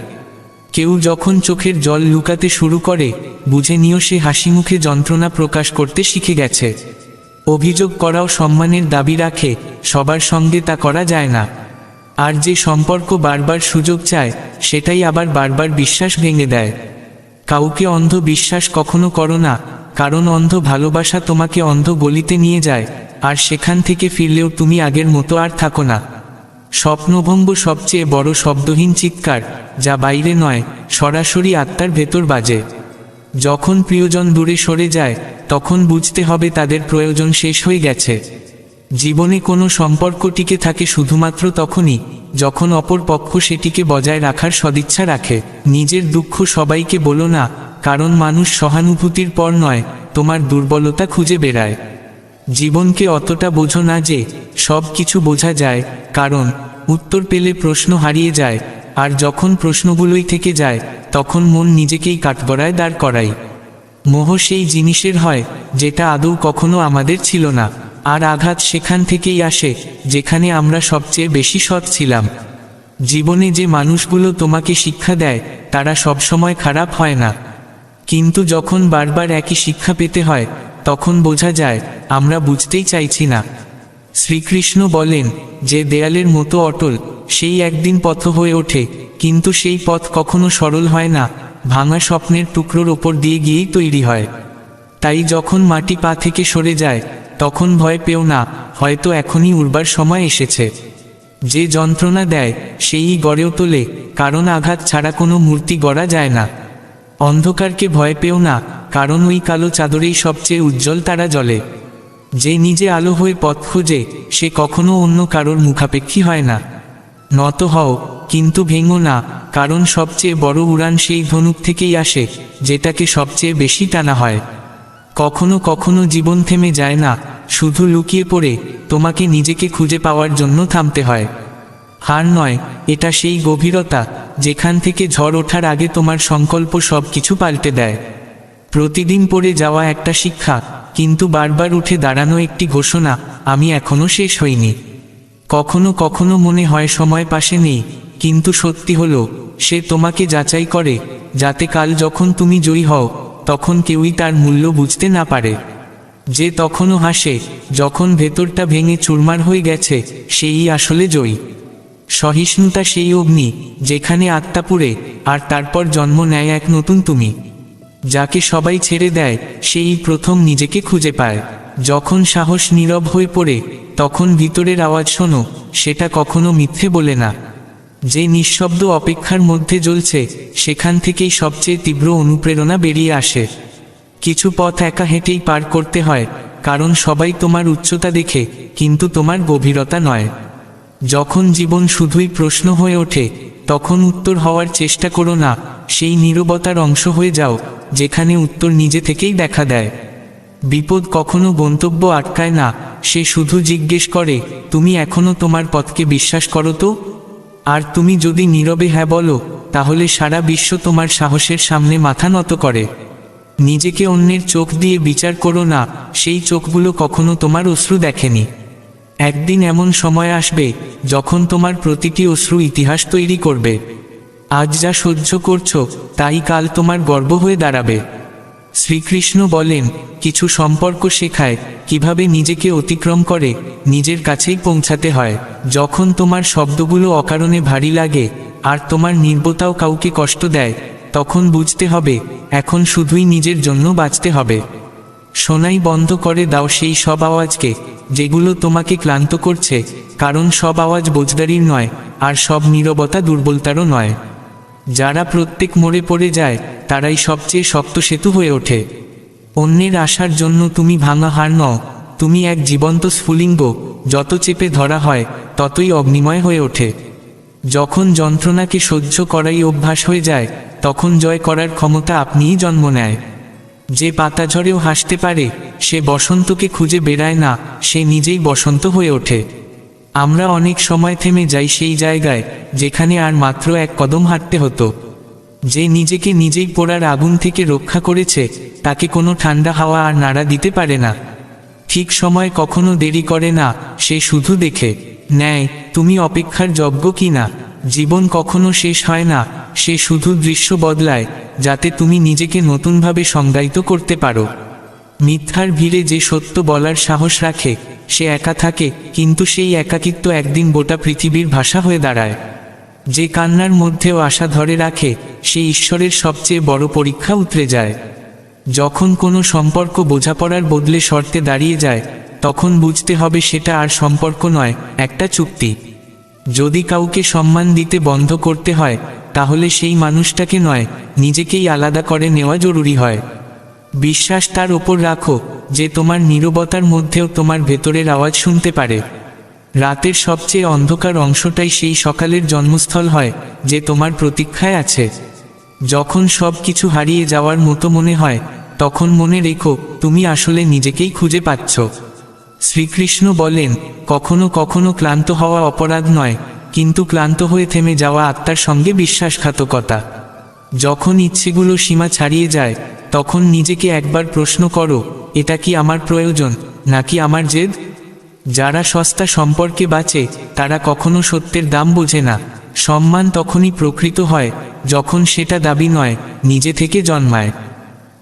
কেউ যখন চোখের জল লুকাতে শুরু করে, বুঝে নিও সে হাসিমুখে যন্ত্রণা প্রকাশ করতে শিখে গেছে। অভিযোগ করাও সম্মানের দাবি রাখে, সবার সঙ্গে তা করা যায় না। আর যে সম্পর্ক বারবার সুযোগ চায়, সেটাই আবার বারবার বিশ্বাস ভেঙে দেয়। কাউকে অন্ধ বিশ্বাস কখনো করো না, কারণ অন্ধ ভালোবাসা তোমাকে অন্ধ গলিতে নিয়ে যায়, আর সেখান থেকে ফিরলেও তুমি আগের মতো আর থাকো না। স্বপ্নভঙ্গ সবচেয়ে বড় শব্দহীন চিৎকার, যা বাইরে নয়, সরাসরি আত্মার ভেতর বাজে। যখন প্রিয়জন দূরে সরে যায়, তখন বুঝতে হবে তাদের প্রয়োজন শেষ হয়ে গেছে। জীবনে কোনো সম্পর্ক টিকে থাকে শুধুমাত্র তখনই যখন অপর পক্ষ সেটিকে বজায় রাখার সদিচ্ছা রাখে। নিজের দুঃখ সবাইকে বলো না, কারণ মানুষ সহানুভূতির পর নয়, তোমার দুর্বলতা খুঁজে বেড়ায়। জীবনকে অতটা বোঝো না যে সব কিছু বোঝা যায়, কারণ উত্তর পেলে প্রশ্ন হারিয়ে যায়, আর যখন প্রশ্নগুলোই থেকে যায়, তখন মন নিজেকেই কাঠগড়ায় দাঁড় করায়। মোহ সেই জিনিসের হয় যেটা আদৌ কখনো আমাদের ছিল না, আর আঘাত সেখান থেকেই আসে যেখানে আমরা সবচেয়ে বেশি সৎ ছিলাম। জীবনে যে মানুষগুলো তোমাকে শিক্ষা দেয়, তারা সবসময় খারাপ হয় না, কিন্তু যখন বারবার একই শিক্ষা পেতে হয়, তখন বোঝা যায় আমরা বুঝতেই চাইছি না। শ্রীকৃষ্ণ বলেন, যে দেয়ালের মতো অটল, সেই একদিন পথ হয়ে ওঠে, কিন্তু সেই পথ কখনো সরল হয় না, ভাঙা স্বপ্নের টুকরোর ওপর দিয়ে গিয়েই তৈরি হয়। তাই যখন মাটি পা থেকে সরে যায়, তখন ভয় পেও না, হয়তো এখনই উড়বার সময় এসেছে। যে যন্ত্রণা দেয় সেই গড়েও তোলে, কারণ আঘাত ছাড়া কোনো মূর্তি গড়া যায় না। অন্ধকারকে ভয় পেও না, কারণ ওই কালো চাদরেই সবচেয়ে উজ্জ্বল তারা জ্বলে। যে নিজে আলো হয়ে পথ খোঁজে, সে কখনো অন্য কারোর মুখাপেক্ষী হয় না। নত হও, কিন্তু ভেঙো না, কারণ সবচেয়ে বড় উড়ান সেই ধনুক থেকেই আসে যেটাকে সবচেয়ে বেশি টানা হয়। কখনো কখনো জীবন থেমে যায় না, শুধু লুকিয়ে পড়ে তোমাকে নিজেকে খুঁজে পাওয়ার জন্য থামতে হয়। হার নয়, এটা সেই গভীরতা যেখান থেকে ঝড় ওঠার আগে তোমার সংকল্প সব কিছু পাল্টে দেয়। প্রতিদিন পড়ে যাওয়া একটা শিক্ষা, কিন্তু বারবার উঠে দাঁড়ানো একটি ঘোষণা, আমি এখনো শেষ হইনি। কখনো কখনো মনে হয় সময় পাশে নেই, কিন্তু সত্যি হলো সে তোমাকে যাচাই করে, যাতে কাল যখন তুমি জয়ী হও, তখন কেউই তার মূল্য বুঝতে না পারে। যে তখনও হাসে যখন ভেতরটা ভেঙে চুরমার হয়ে গেছে, সেই আসলে জয়ী। সহিষ্ণুতা সেই অগ্নি যেখানে আত্মা পুড়ে, আর তারপর জন্ম নেয় এক নতুন তুমি। যাকে সবাই ছেড়ে দেয়, সেই প্রথম নিজেকে খুঁজে পায়। যখন সাহস নীরব হয়ে পড়ে, তখন ভিতরের আওয়াজ শোনো, সেটা কখনো মিথ্যে বলে না। যে নিঃশব্দ অপেক্ষার মধ্যে জ্বলছে, সেখান থেকেই সবচেয়ে তীব্র অনুপ্রেরণা বেরিয়ে আসে। কিছু পথ একা হেঁটেই পার করতে হয়, কারণ সবাই তোমার উচ্চতা দেখে, কিন্তু তোমার গভীরতা নয়। যখন জীবন শুধুই প্রশ্ন হয়ে ওঠে, তখন উত্তর হওয়ার চেষ্টা করো না, সেই নীরবতার অংশ হয়ে যাও যেখানে উত্তর নিজে থেকেই দেখা দেয়। বিপদ কখনো গন্তব্য আটকায় না, সে শুধু জিজ্ঞেস করে, তুমি এখনো তোমার পথকে বিশ্বাস করো তো? আর তুমি যদি নীরবে হ্যাঁ বলো, তাহলে সারা বিশ্ব তোমার সাহসের সামনে মাথা নত করে। নিজেকে অন্যের চোখ দিয়ে বিচার করো না, সেই চোখগুলো কখনো তোমার অশ্রু দেখেনি। একদিন এমন সময় আসবে যখন তোমার প্রতিটি অশ্রু ইতিহাস তৈরি করবে। আজ যা সহ্য করছো, তাই কাল তোমার গর্ব হয়ে দাঁড়াবে। শ্রীকৃষ্ণ বলেন, কিছু সম্পর্ক শেখায় কিভাবে নিজেকে অতিক্রম করে নিজের কাছেই পৌঁছাতে হয়। যখন তোমার শব্দগুলো অকারণে ভারী লাগে, আর তোমার নির্বতাও কাউকে কষ্ট দেয়, তখন বুঝতে হবে এখন শুধুই নিজের জন্য বাঁচতে হবে। শোনাই বন্ধ করে দাও সেই সব আওয়াজকে যেগুলো তোমাকে ক্লান্ত করছে, কারণ সব আওয়াজ বোঝদারির নয়, আর সব নীরবতা দুর্বলতারও নয়। যারা প্রত্যেক মোড়ে পড়ে যায়, তারাই সবচেয়ে শক্ত সেতু হয়ে ওঠে। অন্যের আশার জন্য তুমি ভাঙা হার নও, তুমি এক জীবন্ত স্ফুলিঙ্গ, যত চেপে ধরা হয় ততই অগ্নিময় হয়ে ওঠে। যখন যন্ত্রণাকে সহ্য করাই অভ্যাস হয়ে যায়, তখন জয় করার ক্ষমতা আপনিই জন্ম নেয়। যে পাতা ঝড়েও হাসতে পারে, সে বসন্তকে খুঁজে বেড়ায় না, সে নিজেই বসন্ত হয়ে ওঠে। আমরা অনেক সময় থেমে যাই সেই জায়গায় যেখানে আর মাত্র এক কদম হাঁটতে হতো। যে নিজেকে নিজেই পোড়ার আগুন থেকে রক্ষা করেছে তাকে কোনো ঠান্ডা হাওয়া আর নাড়া দিতে পারে না। ঠিক সময় কখনো দেরি করে না, সে শুধু দেখে নেয় তুমি অপেক্ষার যোগ্য কি না। জীবন কখনো শেষ হয় না, সে শুধু দৃশ্য বদলায় যাতে তুমি নিজেকে নতুনভাবে সংজ্ঞায়িত করতে পারো। মিথ্যার ভিড়ে যে সত্য বলার সাহস রাখে সে একা থাকে, কিন্তু সেই একাকিত্ব একদিন গোটা পৃথিবীর ভাষা হয়ে দাঁড়ায়। যে কান্নার মধ্যেও আশা ধরে রাখে সে ঈশ্বরের সবচেয়ে বড় পরীক্ষা উতরে যায়। যখন কোনো সম্পর্ক বোঝাপড়ার বদলে শর্তে দাঁড়িয়ে যায় তখন বুঝতে হবে সেটা আর সম্পর্ক নয়, একটা চুক্তি। যদি কাউকে সম্মান দিতে বন্ধ করতে হয় তাহলে সেই মানুষটাকে নয়, নিজেকেই আলাদা করে নেওয়া জরুরি হয়। বিশ্বাস তার ওপর রাখো যে তোমার নীরবতার মধ্যেও তোমার ভেতরের আওয়াজ শুনতে পারে। রাতের সবচেয়ে অন্ধকার অংশটাই সেই সকালের জন্মস্থল হয় যে তোমার প্রতীক্ষায় আছে। যখন সব কিছু হারিয়ে যাওয়ার মতো মনে হয় তখন মনে রেখো তুমি আসলে নিজেকেই খুঁজে পাচ্ছ। শ্রীকৃষ্ণ বলেন, কখনো কখনো ক্লান্ত হওয়া অপরাধ নয়, কিন্তু ক্লান্ত হয়ে থেমে যাওয়া আত্মার সঙ্গে বিশ্বাসঘাতকতা। যখন ইচ্ছেগুলো সীমা ছাড়িয়ে যায় তখন নিজেকে একবার প্রশ্ন করো, এটা কি আমার প্রয়োজন নাকি আমার জেদ? যারা সস্তা সম্পর্কে বাঁচে তারা কখনো সত্যের দাম বোঝে না। সম্মান তখনই প্রকৃত হয় যখন সেটা দাবি নয়, নিজে থেকে জন্মায়।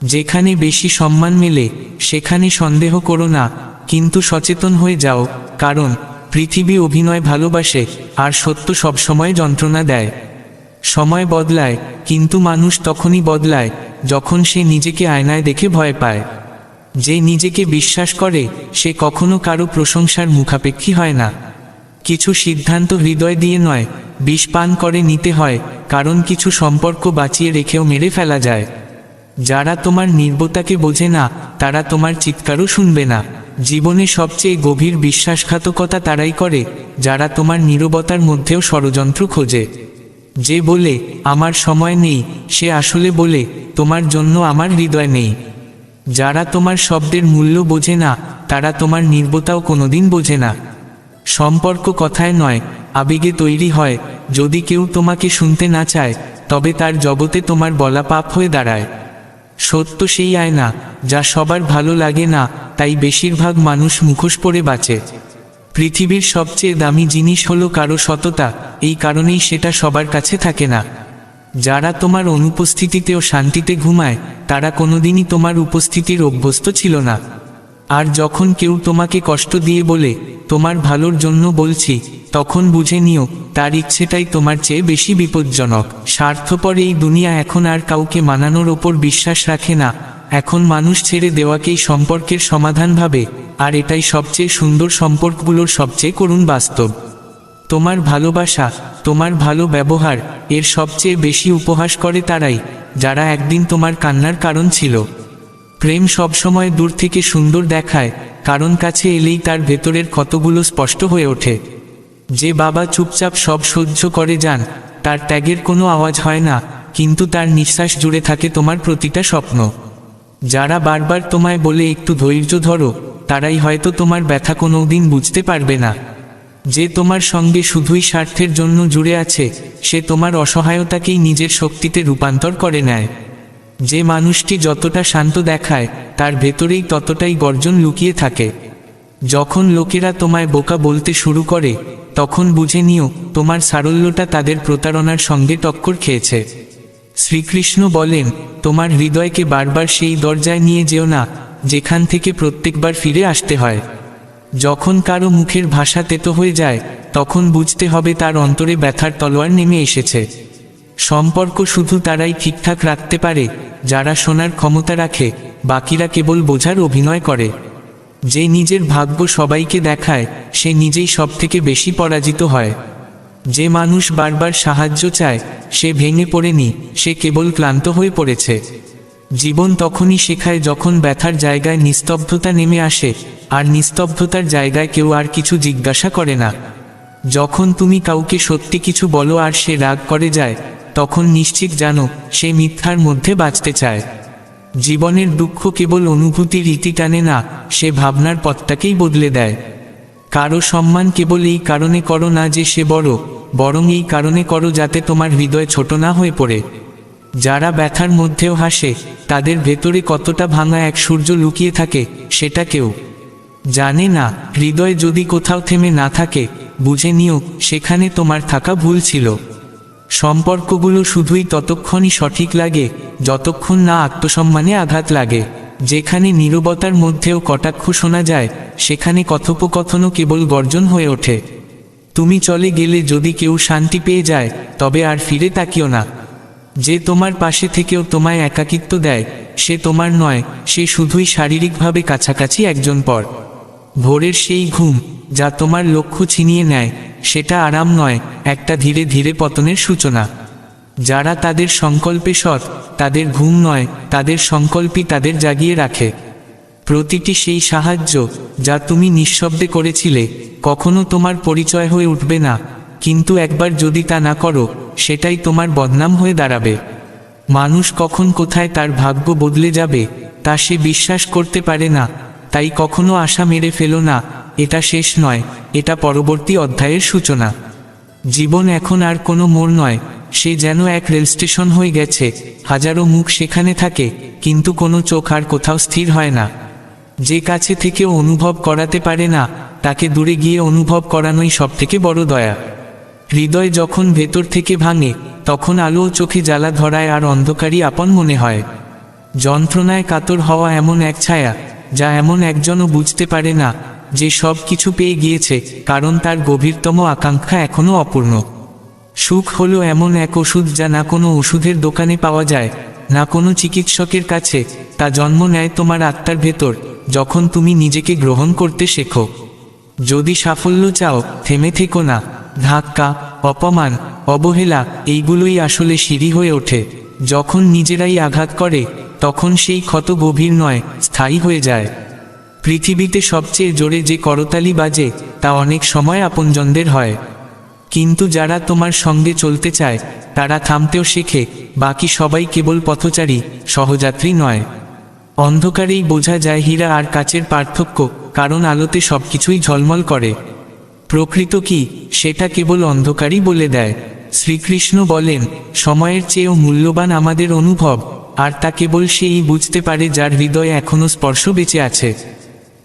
যেখানে বেশি সম্মান মেলে সেখানে সন্দেহ করো না, কিন্তু সচেতন হয়ে যাও, কারণ পৃথিবী অভিনয় ভালোবাসে আর সত্য সবসময় যন্ত্রণা দেয়। সময় বদলায়, কিন্তু মানুষ তখনই বদলায় যখন সে নিজেকে আয়নায় দেখে ভয় পায়। যে নিজেকে বিশ্বাস করে সে কখনো কারো প্রশংসার মুখাপেক্ষী হয় না। কিছু সিদ্ধান্ত হৃদয় দিয়ে নয়, বিষ পান করে নিতে হয়, কারণ কিছু সম্পর্ক বাঁচিয়ে রেখেও মেরে ফেলা যায়। যারা তোমার নির্বতাকে বোঝে না তারা তোমার চিৎকারও শুনবে না। জীবনে সবচেয়ে গভীর বিশ্বাসঘাতকতা তারাই করে যারা তোমার নীরবতার মধ্যেও ষড়যন্ত্র খোঁজে। যে বলে আমার সময় নেই সে আসলে বলে তোমার জন্য আমার হৃদয় নেই। যারা তোমার শব্দের মূল্য বোঝে না তারা তোমার নির্বতাও কোনোদিন বোঝে না। সম্পর্ক কথায় নয়, আবেগে তৈরি হয়। যদি কেউ তোমাকে শুনতে না চায় তবে তার জগতে তোমার বলা পাপ হয়ে দাঁড়ায়। সত্য সেই আয়না যা সবার ভালো লাগে না, তাই বেশিরভাগ মানুষ মুখোশ পরে বাঁচে। পৃথিবীর সবচেয়ে দামি জিনিস হলো কারো সততা, এই কারণেই সেটা সবার কাছে থাকে না। যারা তোমার অনুপস্থিতিতেও শান্তিতে ঘুমায় তারা কোনোদিনই তোমার উপস্থিতির অভ্যস্ত ছিল না। আর যখন কেউ তোমাকে কষ্ট দিয়ে বলে তোমার ভালোর জন্য বলছি, তখন বুঝে নিও তার ইচ্ছেটাই তোমার চেয়ে বেশি বিপজ্জনক। স্বার্থপর এই দুনিয়া এখন আর কাউকে মানানোর ওপর বিশ্বাস রাখে না। এখন মানুষ ছেড়ে দেওয়াকেই সম্পর্কের সমাধান ভাবে, আর এটাই সবচেয়ে সুন্দর সম্পর্কগুলোর সবচেয়ে করুণ বাস্তব। তোমার ভালোবাসা, তোমার ভালো ব্যবহার এর সবচেয়ে বেশি উপহাস করে তারাই যারা একদিন তোমার কান্নার কারণ ছিল। প্রেম সবসময় দূর থেকে সুন্দর দেখায়, কারণ কাছে এলেই তার ভেতরের ক্ষতগুলো স্পষ্ট হয়ে ওঠে। যে বাবা চুপচাপ সব সহ্য করে যান, তার ত্যাগের কোনো আওয়াজ হয় না, কিন্তু তার নিঃশ্বাস জুড়ে থাকে তোমার প্রতিটা স্বপ্ন। যারা বারবার তোমায় বলে একটু ধৈর্য ধরো, তারাই হয়তো তোমার ব্যথা কোনোদিন বুঝতে পারবে না। যে তোমার সঙ্গে শুধুই স্বার্থের জন্য জুড়ে আছে, সে তোমার অসহায়তাকেই নিজের শক্তিতে রূপান্তর করে নেয়। যে মানুষটি যতটা শান্ত দেখায় তার ভেতরেই ততটাই গর্জন লুকিয়ে থাকে। যখন লোকেরা তোমায় বোকা বলতে শুরু করে তখন বুঝে নিও তোমার সারল্যটা তাদের প্রতারণার সঙ্গে টক্কর খেয়েছে। শ্রীকৃষ্ণ বলেন, তোমার হৃদয়কে বারবার সেই দরজায় নিয়ে যেও না যেখান থেকে প্রত্যেকবার ফিরে আসতে হয়। যখন কারো মুখের ভাষা তেতো হয়ে যায় তখন বুঝতে হবে তার অন্তরে ব্যথার তলোয়ার নেমে এসেছে। সম্পর্ক শুধু তারাই ঠিকঠাক রাখতে পারে যারা শোনার ক্ষমতা রাখে, বাকিরা কেবল বোঝার অভিনয় করে। যে নিজের ভাগ্য সবাইকে দেখায় সে নিজেই সবথেকে বেশি পরাজিত হয়। যে মানুষ বারবার সাহায্য চায় সে ভেঙে পড়েনি, সে কেবল ক্লান্ত হয়ে পড়েছে। জীবন তখনই শেখায় যখন ব্যথার জায়গায় নিস্তব্ধতা নেমে আসে, আর নিস্তব্ধতার জায়গায় কেউ আর কিছু জিজ্ঞাসা করে না। যখন তুমি কাউকে সত্যি কিছু বলো আর সে রাগ করে যায়, তখন নিশ্চিত জানো সে মিথ্যার মধ্যে বাঁচতে চায়। জীবনের দুঃখ কেবল অনুভূতির ইতি টানে না, সে ভাবনার পথটাকেই বদলে দেয়। কারো সম্মান কেবল এই কারণে করো না যে সে বড়, বরং এই কারণে করো যাতে তোমার হৃদয় ছোট না হয়ে পড়ে। যারা ব্যথার মধ্যেও হাসে, তাদের ভেতরে কতটা ভাঙা এক সূর্য লুকিয়ে থাকে সেটা কেউ জানে না। হৃদয় যদি কোথাও থেমে না থাকে, বুঝে নিও সেখানে তোমার থাকা ভুল ছিল। সম্পর্কগুলো শুধুই ততক্ষণই সঠিক লাগে যতক্ষণ না আত্মসম্মানে আঘাত লাগে। যেখানে নীরবতার মধ্যেও কটাক্ষ শোনা যায়, সেখানে কথোপকথনও কেবল গর্জন হয়ে ওঠে। তুমি চলে গেলে যদি কেউ শান্তি পেয়ে যায়, তবে আর ফিরে তাকিও না। যে তোমার পাশে থেকেও তোমায় একাকিত্ব দেয়, সে তোমার নয়, সে শুধুই শারীরিকভাবে কাছাকাছি একজন পর। ভোরের সেই ঘুম যা তোমার লক্ষ্য ছিনিয়ে নেয়, সেটা আরাম নয়, একটা ধীরে ধীরে পতনের সূচনা। যারা তাদের সংকল্পে সৎ, তাদের ঘুম নয়, তাদের সংকল্পই তাদের জাগিয়ে রাখে। প্রতিটি সেই সাহায্য যা তুমি নিঃশব্দে করেছিলে, কখনো তোমার পরিচয় হয়ে উঠবে না, কিন্তু একবার যদি তা না করো, সেটাই তোমার বদনাম হয়ে দাঁড়াবে। মানুষ কখন কোথায় তার ভাগ্য বদলে যাবে তা সে বিশ্বাস করতে পারে না, তাই কখনো আশা মেরে ফেলো না। এটা শেষ নয়, এটা পরবর্তী অধ্যায়ের সূচনা। জীবন এখন আর কোনো মোড় নয়, সে যেন এক রেল স্টেশন হয়ে গেছে। হাজারো মুখ সেখানে থাকে, কিন্তু কোনো চোখ আর কোথাও স্থির হয় না। যে কাছে থেকেও অনুভব করাতে পারে না, তাকে দূরে গিয়ে অনুভব করানোই সবথেকে বড় দয়া। হৃদয় যখন ভেতর থেকে ভাঙে, তখন আলো চোখে জ্বালা ধরায় আর অন্ধকারই আপন মনে হয়। যন্ত্রণায় কাতর হওয়া এমন এক ছায়া, যা এমন একজনও বুঝতে পারে না যে সব কিছু পেয়ে গিয়েছে, কারণ তার গভীরতম আকাঙ্ক্ষা এখনও অপূর্ণ। সুখ হলো এমন এক ওষুধ যা না কোনো ওষুধের দোকানে পাওয়া যায়, না কোনো চিকিৎসকের কাছে। তা জন্ম নেয় তোমার আত্মার ভেতর, যখন তুমি নিজেকে গ্রহণ করতে শেখো। যদি সাফল্য চাও, থেমে থেকো না। ধাক্কা, অপমান, অবহেলা এইগুলোই আসলে সিঁড়ি হয়ে ওঠে। যখন নিজেরাই আঘাত করে, তখন সেই ক্ষত গভীর নয়, স্থায়ী হয়ে যায়। পৃথিবীতে সবচেয়ে জোরে যে করতালি বাজে, তা অনেক সময় আপনজনদের হয়। কিন্তু যারা তোমার সঙ্গে চলতে চায়, তারা থামতেও শেখে। বাকি সবাই কেবল পথচারী, সহযাত্রী নয়। অন্ধকারেই বোঝা যায় হীরা আর কাচের পার্থক্য, কারণ আলোতে সবকিছুই ঝলমল করে। প্রকৃত কি, সেটা কেবল অন্ধকারই বলে দেয়। শ্রীকৃষ্ণ বলেন, সময়ের চেয়েও মূল্যবান আমাদের অনুভব, আর তা কেবল সেই বুঝতে পারে যার হৃদয়ে এখনো স্পর্শ বেঁচে আছে।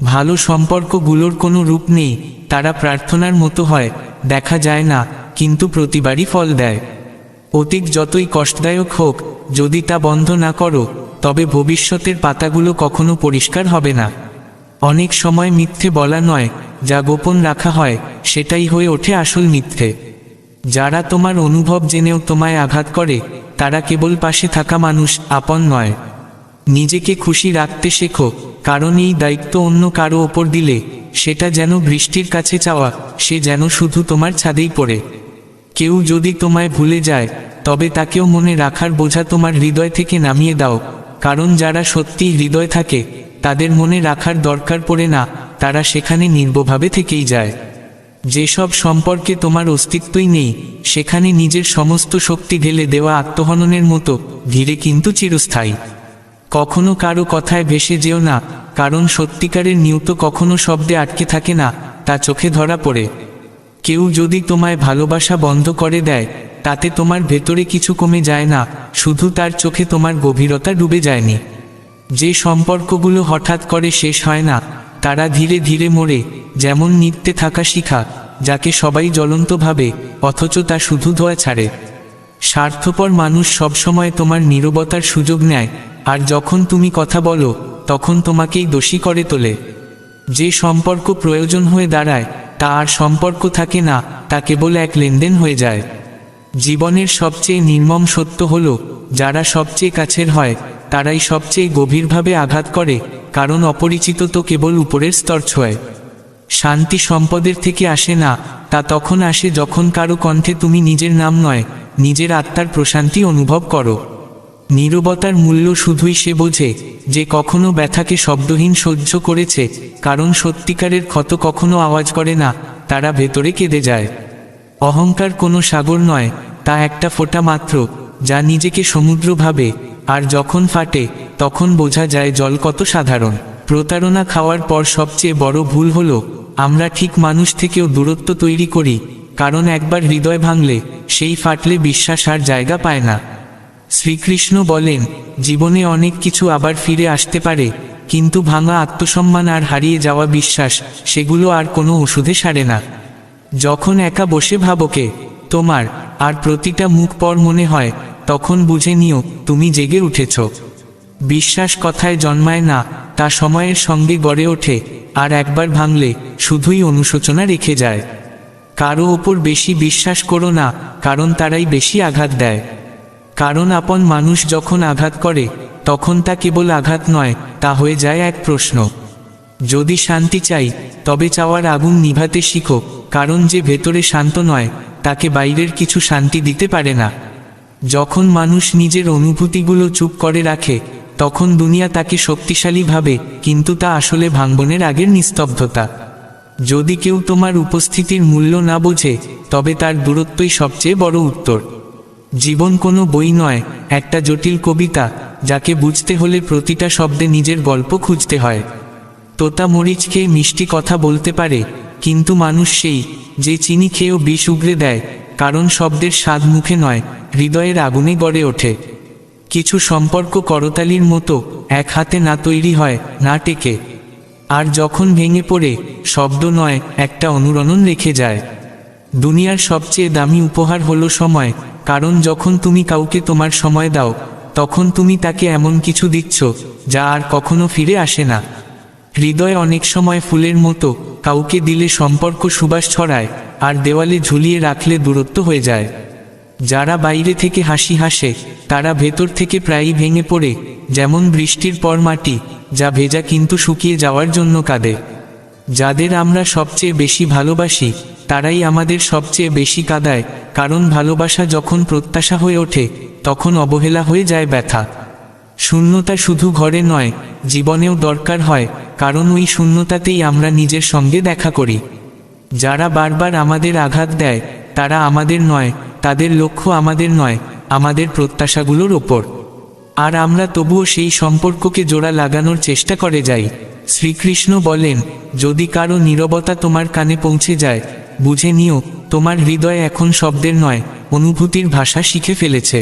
ভালো সম্পর্কগুলোর কোনো রূপ নেই, তারা প্রার্থনার মতো হয়, দেখা যায় না, কিন্তু প্রতিবারই ফল দেয়। অতীত যতই কষ্টদায়ক হোক, যদি তা বন্ধ না করো, তবে ভবিষ্যতের পাতাগুলো কখনো পরিষ্কার হবে না। অনেক সময় মিথ্যে বলা নয়, যা গোপন রাখা হয়, সেটাই হয়ে ওঠে আসল মিথ্যে। যারা তোমার অনুভব জেনেও তোমায় আঘাত করে, তারা কেবল পাশে থাকা মানুষ, আপন নয়। নিজেকে খুশি রাখতে শেখো, কারণ এই দায়িত্ব অন্য কারো ওপর দিলে, সেটা যেন বৃষ্টির কাছে চাওয়া, সে যেন শুধু তোমার ছাদেই পড়ে। কেউ যদি তোমায় ভুলে যায়, তবে তাকেও মনে রাখার বোঝা তোমার হৃদয় থেকে নামিয়ে দাও, কারণ যারা সত্যিই হৃদয় থাকে, তাদের মনে রাখার দরকার পড়ে না, তারা সেখানে নির্ভভাবে থেকেই যায়। যেসব সম্পর্কে তোমার অস্তিত্বই নেই, সেখানে নিজের সমস্ত শক্তি ঢেলে দেওয়া আত্মহননের মতো, ধীরে কিন্তু চিরস্থায়ী। কখনো কারো কথায় ভেসে যেও না, কারণ সত্যিকারের নিয়ত কখনো শব্দে আটকে থাকে না, তা চোখে ধরা পড়ে। কেউ যদি তোমায় ভালোবাসা বন্ধ করে দেয়, তাতে তোমার ভেতরে কিছু কমে যায় না, শুধু তার চোখে তোমার গভীরতা ডুবে যায়নি। যে সম্পর্কগুলো হঠাৎ করে শেষ হয় না, তারা ধীরে ধীরে মরে, যেমন নিত্যে থাকা শিখা, যাকে সবাই জ্বলন্ত ভাবে, অথচ তা শুধু ধোঁয়া ছাড়ে। স্বার্থপর মানুষ সবসময় তোমার নীরবতার সুযোগ নেয়, আর যখন তুমি কথা বলো, তখন তোমাকেই দোষী করে তোলে। যে সম্পর্ক প্রয়োজন হয়ে দাঁড়ায়, তা আর সম্পর্ক থাকে না, তা কেবল এক লেনদেন হয়ে যায়। জীবনের সবচেয়ে নির্মম সত্য হলো, যারা সবচেয়ে কাছের হয়, তারাই সবচেয়ে গভীরভাবে আঘাত করে, কারণ অপরিচিত তো কেবল উপরের স্তর ছোঁয়। শান্তি সম্পদের থেকে আসে না, তা তখন আসে যখন কারো কণ্ঠে তুমি নিজের নাম নয়, নিজের আত্মার প্রশান্তি অনুভব করো। নীরবতার মূল্য শুধুই সে বোঝে, যে কখনো ব্যথাকে শব্দহীন সহ্য করেছে, কারণ সত্যিকারের ক্ষত কখনো আওয়াজ করে না, তারা ভেতরে কেঁদে যায়। অহংকার কোনো সাগর নয়, তা একটা ফোঁটা মাত্র, যা নিজেকে সমুদ্র ভাবে, আর যখন ফাটে, তখন বোঝা যায় জল কত সাধারণ। প্রতারণা খাওয়ার পর সবচেয়ে বড় ভুল হলো, আমরা ঠিক মানুষ থেকেও দূরত্ব তৈরি করি, কারণ একবার হৃদয় ভাঙলে, সেই ফাটলে বিশ্বাস আর জায়গা পায় না। শ্রীকৃষ্ণ বলেন, জীবনে অনেক কিছু আবার ফিরে আসতে পারে, কিন্তু ভাঙা আত্মসম্মান আর হারিয়ে যাওয়া বিশ্বাস, সেগুলো আর কোনো ওষুধে সারে না। যখন একা বসে ভাবকে তোমার আর প্রতিটা মুখ পর মনে হয়, তখন বুঝে নিও তুমি জেগে উঠেছ। বিশ্বাস কথায় জন্মায় না, তা সময়ের সঙ্গে গড়ে ওঠে, আর একবার ভাঙলে শুধুই অনুশোচনা রেখে যায়। কারো ওপর বেশি বিশ্বাস করো না, কারণ তারাই বেশি আঘাত দেয়। কারণ আপন মানুষ যখন আঘাত করে, তখন তা কেবল আঘাত নয়, তা হয়ে যায় এক প্রশ্ন। যদি শান্তি চাই, তবে চাওয়ার আগুন নিভাতে শিখো, কারণ যে ভেতরে শান্ত নয়, তাকে বাইরের কিছু শান্তি দিতে পারে না। যখন মানুষ নিজের অনুভূতিগুলো চুপ করে রাখে, তখন দুনিয়া তাকে শক্তিশালী ভাবে, কিন্তু তা আসলে ভাঙনের আগের নিস্তব্ধতা। যদি কেউ তোমার উপস্থিতির মূল্য না বোঝে, তবে তার দূরত্বই সবচেয়ে বড় উত্তর। জীবন কোনো বই নয়, একটা জটিল কবিতা, যাকে বুঝতে হলে প্রতিটা শব্দে নিজের গল্প খুঁজতে হয়। তোতা মরিচ খেয়ে মিষ্টি কথা বলতে পারে, কিন্তু মানুষ সেই, যে চিনি খেয়েও বিষ উগরে দেয়, কারণ শব্দের স্বাদ মুখে নয়, হৃদয়ের আগুনে গড়ে ওঠে। কিছু সম্পর্ক করতালির মতো, এক হাতে না তৈরি হয়, না টেকে। আর যখন ভেঙে পড়ে, শব্দ নয়, একটা অনুরণন রেখে যায়। দুনিয়ার সবচেয়ে দামি উপহার হলো সময়, কারণ যখন তুমি কাউকে তোমার সময় দাও, তখন তুমি তাকে এমন কিছু দিচ্ছ, যা আর কখনো ফিরে আসে না। হৃদয় অনেক সময় ফুলের মতো, কাউকে দিলে সম্পর্ক সুবাস ছড়ায়, আর দেওয়ালে ঝুলিয়ে রাখলে দূরত্ব হয়ে যায়। যারা বাইরে থেকে হাসি হাসে, তারা ভেতর থেকে প্রায়ই ভেঙে পড়ে, যেমন বৃষ্টির পর মাটি, যা ভেজা কিন্তু শুকিয়ে যাওয়ার জন্য কাঁদে। যাদের আমরা সবচেয়ে বেশি ভালোবাসি, তারাই আমাদের সবচেয়ে বেশি কাঁদায়, কারণ ভালোবাসা যখন প্রত্যাশা হয়ে ওঠে, তখন অবহেলা হয়ে যায় ব্যথা। শূন্যতা শুধু ঘরে নয়, জীবনেও দরকার হয়, কারণ ওই শূন্যতাতেই আমরা নিজের সঙ্গে দেখা করি। যারা বারবার আমাদের আঘাত দেয়, তারা আমাদের নয়, তাদের লক্ষ্য আমাদের নয়, আমাদের প্রত্যাশাগুলোর ওপর। আর আমরা তবুও সেই সম্পর্ককে জোড়া লাগানোর চেষ্টা করে যাই। শ্রীকৃষ্ণ বলেন, যদি কারো নীরবতা তোমার কানে পৌঁছে যায়, বুঝে নিও তোমার হৃদয় এখন শব্দের নয়, অনুভূতির ভাষা শিখে ফেলেছে।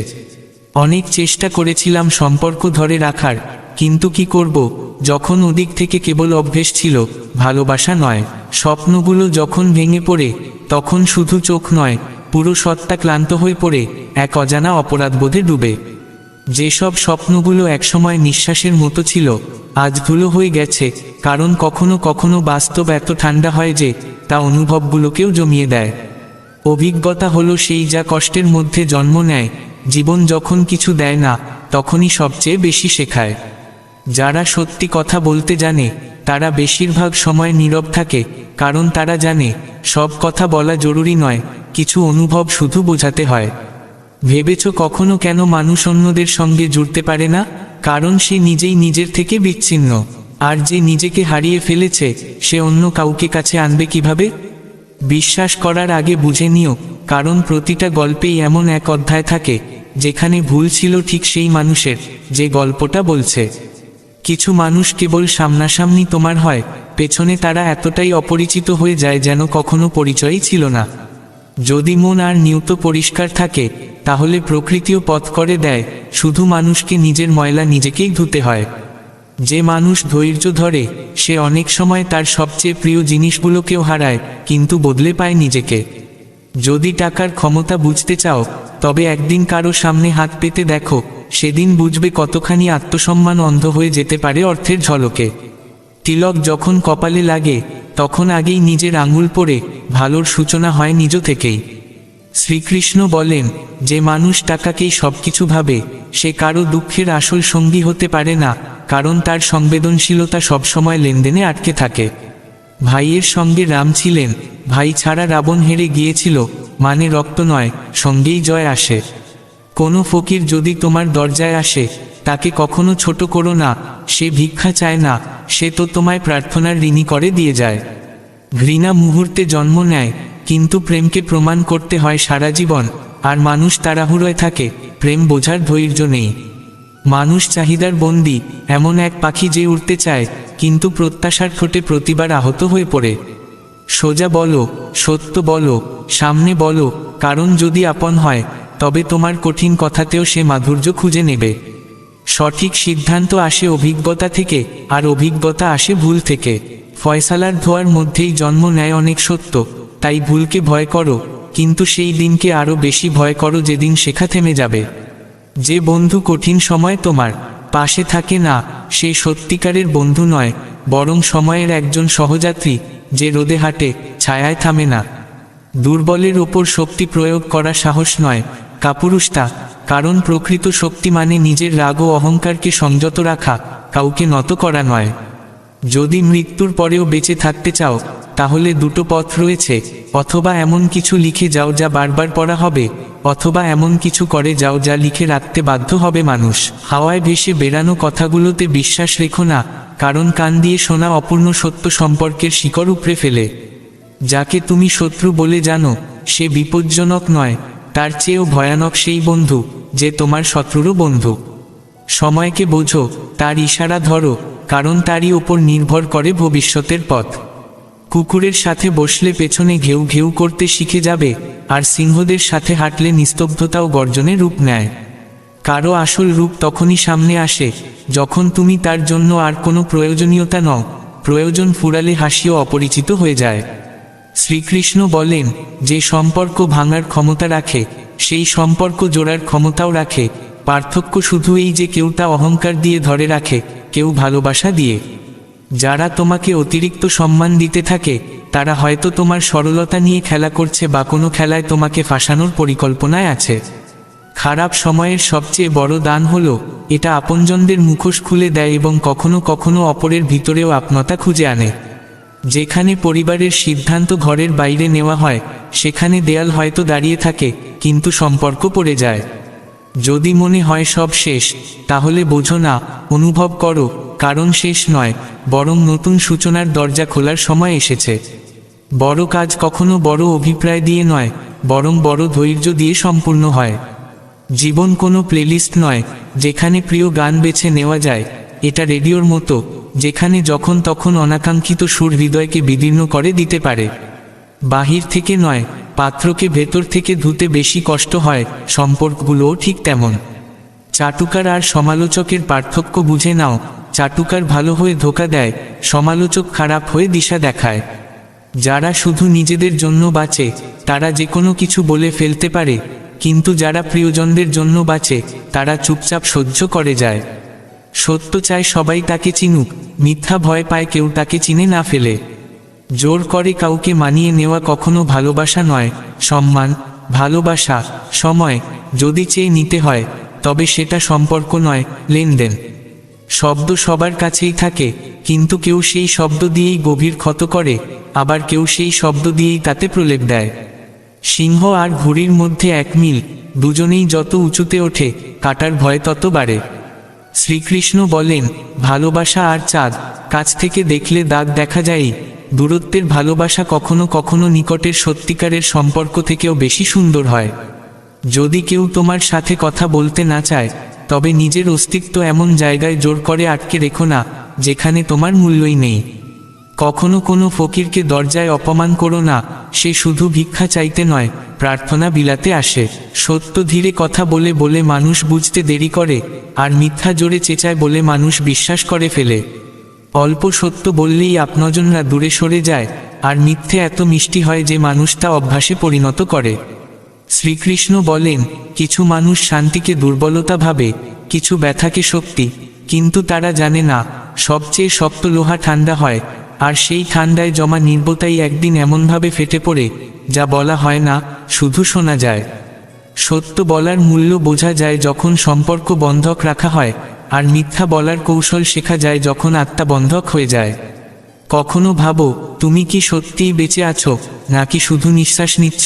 অনেক চেষ্টা করেছিলাম সম্পর্ক ধরে রাখার, কিন্তু কি করব, যখন ওদিক থেকে কেবল অভ্যেস ছিল, ভালোবাসা নয়। স্বপ্নগুলো যখন ভেঙে পড়ে, তখন শুধু চোখ নয়, পুরো সত্তা ক্লান্ত হয়ে পড়ে, এক অজানা অপরাধবোধে ডুবে। যেসব স্বপ্নগুলো একসময় নিঃশ্বাসের মতো ছিল, আজ ধুলো হয়ে গেছে, কারণ কখনো কখনো বাস্তব এত ঠান্ডা হয় যে, তা অনুভবগুলোকেও জমিয়ে দেয়। অভিজ্ঞতা হলো সেই যা কষ্টের মধ্যে জন্ম নেয়। জীবন যখন কিছু দেয় না, তখনই সবচেয়ে বেশি শেখায়। যারা সত্যি কথা বলতে জানে, তারা বেশিরভাগ সময় নীরব থাকে, কারণ তারা জানে সব কথা বলা জরুরি নয়, কিছু অনুভব শুধু বোঝাতে হয়। ভেবেছ কখনো কেন মানুষ অন্যদের সঙ্গে জুড়তে পারে না? কারণ সে নিজেই নিজের থেকে বিচ্ছিন্ন। আর যে নিজেকে হারিয়ে ফেলেছে, সে অন্য কাউকে কাছে আনবে কিভাবে? বিশ্বাস করার আগে বুঝে নিও, কারণ প্রতিটা গল্পেই এমন এক অধ্যায় থাকে, যেখানে ভুল ছিল ঠিক সেই মানুষের, যে গল্পটা বলছে। কিছু মানুষ কেবল সামনাসামনি তোমার হয়, পেছনে তারা এতটাই অপরিচিত হয়ে যায় যেন কখনো পরিচয়ই ছিল না। যদি মন আর নিয়ত পরিষ্কার থাকে, তাহলে প্রকৃতিও পথ করে দেয়, শুধু মানুষকে নিজের ময়লা নিজেকেই ধুতে হয়। যে মানুষ ধৈর্য ধরে, সে অনেক সময় তার সবচেয়ে প্রিয় জিনিসগুলোকেও হারায়, কিন্তু বদলে পায় নিজেকে। যদি টাকার ক্ষমতা বুঝতে চাও, তবে একদিন কারো সামনে হাত পেতে দেখো, সেদিন বুঝবে কতখানি আত্মসম্মান অন্ধ হয়ে যেতে পারে অর্থের ঝলকে। তিলক যখন কপালে লাগে, তখন আগেই নিজের আঙুল পড়ে, ভালোর সূচনা হয় নিজ থেকেই। শ্রীকৃষ্ণ বলেন, যে মানুষ টাকাকেই সবকিছু ভাবে, সে কারো দুঃখের আসল সঙ্গী হতে পারে না, কারণ তার সংবেদনশীলতা সবসময় লেনদেনে আটকে থাকে। ভাইয়ের সঙ্গে রাম ছিলেন, ভাই ছাড়া রাবণ হেরে গিয়েছিল, মানে রক্ত নয়, সঙ্গেই জয় আসে। কোনো ফকির যদি তোমার দরজায় আসে, তাকে কখনো ছোট করো না, সে ভিক্ষা চায় না, সে তো তোমায় প্রার্থনার ঋণী করে দিয়ে যায়। ঘৃণা মুহূর্তে জন্ম নেয়, কিন্তু প্রেমকে প্রমাণ করতে হয় সারা জীবন। আর মানুষ তাড়াহুড়োয় থাকে, প্রেম বোঝার ধৈর্য নেই। মানুষ চাহিদার বন্দী, এমন এক পাখি যে উড়তে চায়, কিন্তু প্রত্যাশার ঠোঁটে প্রতিবার আহত হয়ে পড়ে। সোজা বলো, সত্য বলো, সামনে বলো, কারণ যদি আপন হয়, তবে তোমার কঠিন কথাতেও সে মাধুর্য খুঁজে নেবে। সঠিক সিদ্ধান্ত আসে অভিজ্ঞতা থেকে, আর অভিজ্ঞতা আসে ভুল থেকে। ফয়সালার ধোয়ার মধ্যেই জন্ম নেয় অনেক সত্য। তাই ভুলকে ভয় করো, কিন্তু সেই দিনকে আরও বেশি ভয় করো যেদিন শেখা থেমে যাবে। যে বন্ধু কঠিন সময় তোমার পাশে থাকে না, সে সত্যিকারের বন্ধু নয়, বরং সময়ের একজন সহযাত্রী, যে রোদে হাঁটে, ছায়ায় থামে না। দুর্বলের ওপর শক্তি প্রয়োগ করা সাহস নয়, কাপুরুষতা। কারণ প্রকৃত শক্তি মানে নিজের রাগ ও অহংকারকে সংযত রাখা, কাউকে নত করা নয়। যদি মৃত্যুর পরেও বেঁচে থাকতে চাও, তাহলে দুটো পথ রয়েছে। অথবা এমন কিছু লিখে যাও যা বারবার পড়া হবে, অথবা এমন কিছু করে যাও যা লিখে রাখতে বাধ্য হবে মানুষ। হাওয়ায় ভেসে বেরানো কথাগুলোতে বিশ্বাস রেখো না, কারণ কান দিয়ে শোনা অপূর্ণ সত্য সম্পর্কের শিকড় উপড়ে ফেলে। যাকে তুমি শত্রু বলে জানো, সে বিপজ্জনক নয়, তার চেয়েও ভয়ানক সেই বন্ধু, যে তোমার শত্রুরও বন্ধু। সময়কে বোঝো, তার ইশারা ধরো, কারণ তারই ওপর নির্ভর করে ভবিষ্যতের পথ। কুকুরের সাথে বসলে পেছনে ঘেউ ঘেউ করতে শিখে যাবে, আর সিংহদের সাথে হাঁটলে নিস্তব্ধতাও গর্জনে রূপ নেয়। কারো আসল রূপ তখনই সামনে আসে, যখন তুমি তার জন্য আর কোনো প্রয়োজনীয়তা নও। প্রয়োজন ফুরালে হাসিও অপরিচিত হয়ে যায়। শ্রীকৃষ্ণ বলেন, যে সম্পর্ক ভাঙার ক্ষমতা রাখে, সেই সম্পর্ক জোড়ার ক্ষমতাও রাখে। পার্থক্য শুধু এই যে কেউ তা অহংকার দিয়ে ধরে রাখে, কেউ ভালোবাসা দিয়ে। যারা তোমাকে অতিরিক্ত সম্মান দিতে থাকে, তারা হয়তো তোমার সরলতা নিয়ে খেলা করছে বা কোনো খেলায় তোমাকে ফাঁসানোর পরিকল্পনায় আছে। খারাপ সময়ের সবচেয়ে বড় দান হলো, এটা আপনজনদের মুখোশ খুলে দেয় এবং কখনো কখনো অপরের ভিতরেও আপনতা খুঁজে আনে। যেখানে পরিবারের সিদ্ধান্ত ঘরের বাইরে নেওয়া হয়, সেখানে দেয়াল হয়তো দাঁড়িয়ে থাকে, কিন্তু সম্পর্ক পড়ে যায়। যদি মনে হয় সব শেষ, তাহলে বোঝো না, অনুভব করো, কারণ শেষ নয়, বরং নতুন সূচনার দরজা খোলার সময় এসেছে। বড় কাজ কখনো বড় অভিপ্রায় দিয়ে নয়, বরং বড় ধৈর্য দিয়ে সম্পূর্ণ হয়। জীবন কোনো প্লেলিস্ট নয়, যেখানে প্রিয় গান বেছে নেওয়া যায়। এটা রেডিওর মতো, যেখানে যখন তখন অনাকাঙ্ক্ষিত সুর হৃদয়কে বিদীর্ণ করে দিতে পারে। বাহির থেকে নয়, পাত্রকে ভেতর থেকে ধুতে বেশি কষ্ট হয়। সম্পর্কগুলোও ঠিক তেমন। চাটুকার আর সমালোচকের পার্থক্য বুঝে নাও। চাটুকার ভালো হয়ে ধোঁকা দেয়, সমালোচক খারাপ হয়ে দিশা দেখায়। যারা শুধু নিজেদের জন্য বাঁচে, তারা যে কোনো কিছু বলে ফেলতে পারে, কিন্তু যারা প্রিয়জনদের জন্য বাঁচে, তারা চুপচাপ সহ্য করে যায়। সত্য চায় সবাই তাকে চিনুক, মিথ্যা ভয় পায় কেউ তাকে চিনে না ফেলে। জোর করে কাউকে মানিয়ে নেওয়া কখনো ভালোবাসা নয়, সম্মান। ভালোবাসা, সময় যদি চেয়ে নিতে হয়, তবে সেটা সম্পর্ক নয়, লেনদেন। শব্দ সবার কাছেই থাকে, কিন্তু কেউ সেই শব্দ দিয়েই গভীর ক্ষত করে, আবার কেউ সেই শব্দ দিয়েই তাতে প্রলেপ দেয়। সিংহ আর ঘুড়ির মধ্যে এক মিল, দুজনেই যত উঁচুতে ওঠে, কাটার ভয় তত বাড়ে। শ্রীকৃষ্ণ বলেন, ভালোবাসা আর চাঁদ, কাছ থেকে দেখলে দাগ দেখা যায়। দূরত্বের ভালোবাসা কখনো কখনো নিকটের সত্যিকারের সম্পর্ক থেকেও বেশি সুন্দর হয়। যদি কেউ তোমার সাথে কথা বলতে না চায়, তবে নিজের অস্তিত্ব এমন জায়গায় জোর করে আটকে রেখো না, যেখানে তোমার মূল্যই নেই। কখনো কোনো ফকিরকে দরজায় অপমান করো না, সে শুধু ভিক্ষা চাইতে নয়, প্রার্থনা বিলাতে আসে। সত্য ধীরে কথা বলে বলে মানুষ বুঝতে দেরি করে, আর মিথ্যা জোরে চেঁচায় বলে মানুষ বিশ্বাস করে ফেলে। অল্প সত্য বললেই আপনজনরা দূরে সরে যায়, আর মিথ্যে এত মিষ্টি হয় যে মানুষ তা অভ্যাসে পরিণত করে। শ্রীকৃষ্ণ বলেন, কিছু মানুষ শান্তিকে দুর্বলতা ভাবে, কিছু ব্যথাকে শক্তি, কিন্তু তারা জানে না, সবচেয়ে শক্ত লোহা ঠান্ডা হয়, আর সেই ঠান্ডায় জমা নির্বতাই একদিন এমনভাবে ফেটে পড়ে, যা বলা হয় না, শুধু শোনা যায়। সত্য বলার মূল্য বোঝা যায় যখন সম্পর্ক বন্ধক রাখা হয়, আর মিথ্যা বলার কৌশল শেখা যায় যখন আত্মা বন্ধক হয়ে যায়। কখনো ভাবো, তুমি কি সত্যিই বেঁচে আছো, নাকি শুধু নিঃশ্বাস নিচ্ছ?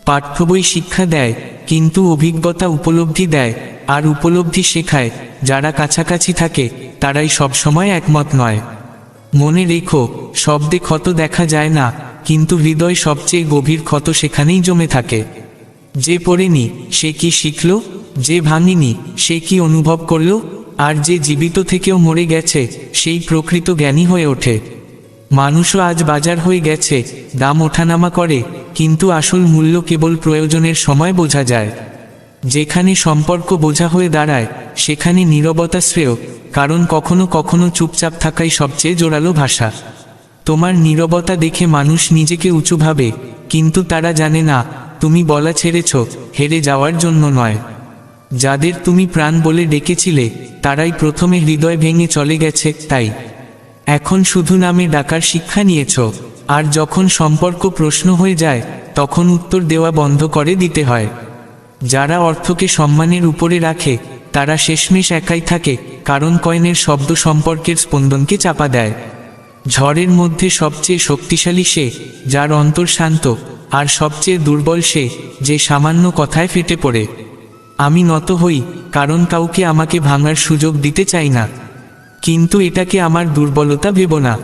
পাঠ্য বই শিক্ষা দেয়, কিন্তু অভিজ্ঞতা উপলব্ধি দেয়, আর উপলব্ধি শেখায়। যারা কাছাকাছি থাকে, তারাই সবসময় একমত নয়। মনে রেখো, শব্দে ক্ষত দেখা যায় না, কিন্তু হৃদয় সবচেয়ে গভীর ক্ষত সেখানেই জমে থাকে। যে পড়েনি, সে কি শিখল? যে ভাঙেনি, সে কি অনুভব করল? আর যে জীবিত থেকেও মরে গেছে, সেই প্রকৃত জ্ঞানী হয়ে ওঠে। মানুষও আজ বাজার হয়ে গেছে, দাম ওঠানামা করে, কিন্তু আসল মূল্য কেবল প্রয়োজনের সময় বোঝা যায়। যেখানে সম্পর্ক বোঝা হয়ে দাঁড়ায় সেখানে নীরবতা শ্রেয়, কারণ কখনো কখনো চুপচাপ থাকাই সবচেয়ে জোরালো ভাষা। তোমার নীরবতা দেখে মানুষ নিজেকে উঁচু ভাবে, কিন্তু তারা জানে না তুমি বলা ছেড়েছ হেরে যাওয়ার জন্য নয়। যাদের তুমি প্রাণ বলে ডেকেছিলে তারাই প্রথমে হৃদয় ভেঙে চলে গেছে, তাই এখন শুধু নামে ডাকার শিক্ষা নিয়েছ। আর যখন সম্পর্ক প্রশ্ন হয়ে যায় তখন উত্তর দেওয়া বন্ধ করে দিতে হয়। যারা অর্থকে সম্মানের উপরে রাখে তারা শেষমেশ একাই থাকে, কারণ কয়েনের শব্দ সম্পর্কের স্পন্দনকে চাপা দেয়। ঝড়ের মধ্যে সবচেয়ে শক্তিশালী সে যার অন্তর শান্ত, আর সবচেয়ে দুর্বল সে যে সামান্য কথায় ফেটে পড়ে। আমি নত হই কারণ কাউকে আমাকে ভাঙার সুযোগ দিতে চাই না, কিন্তু এটাকে আমার দুর্বলতা ভেবো না।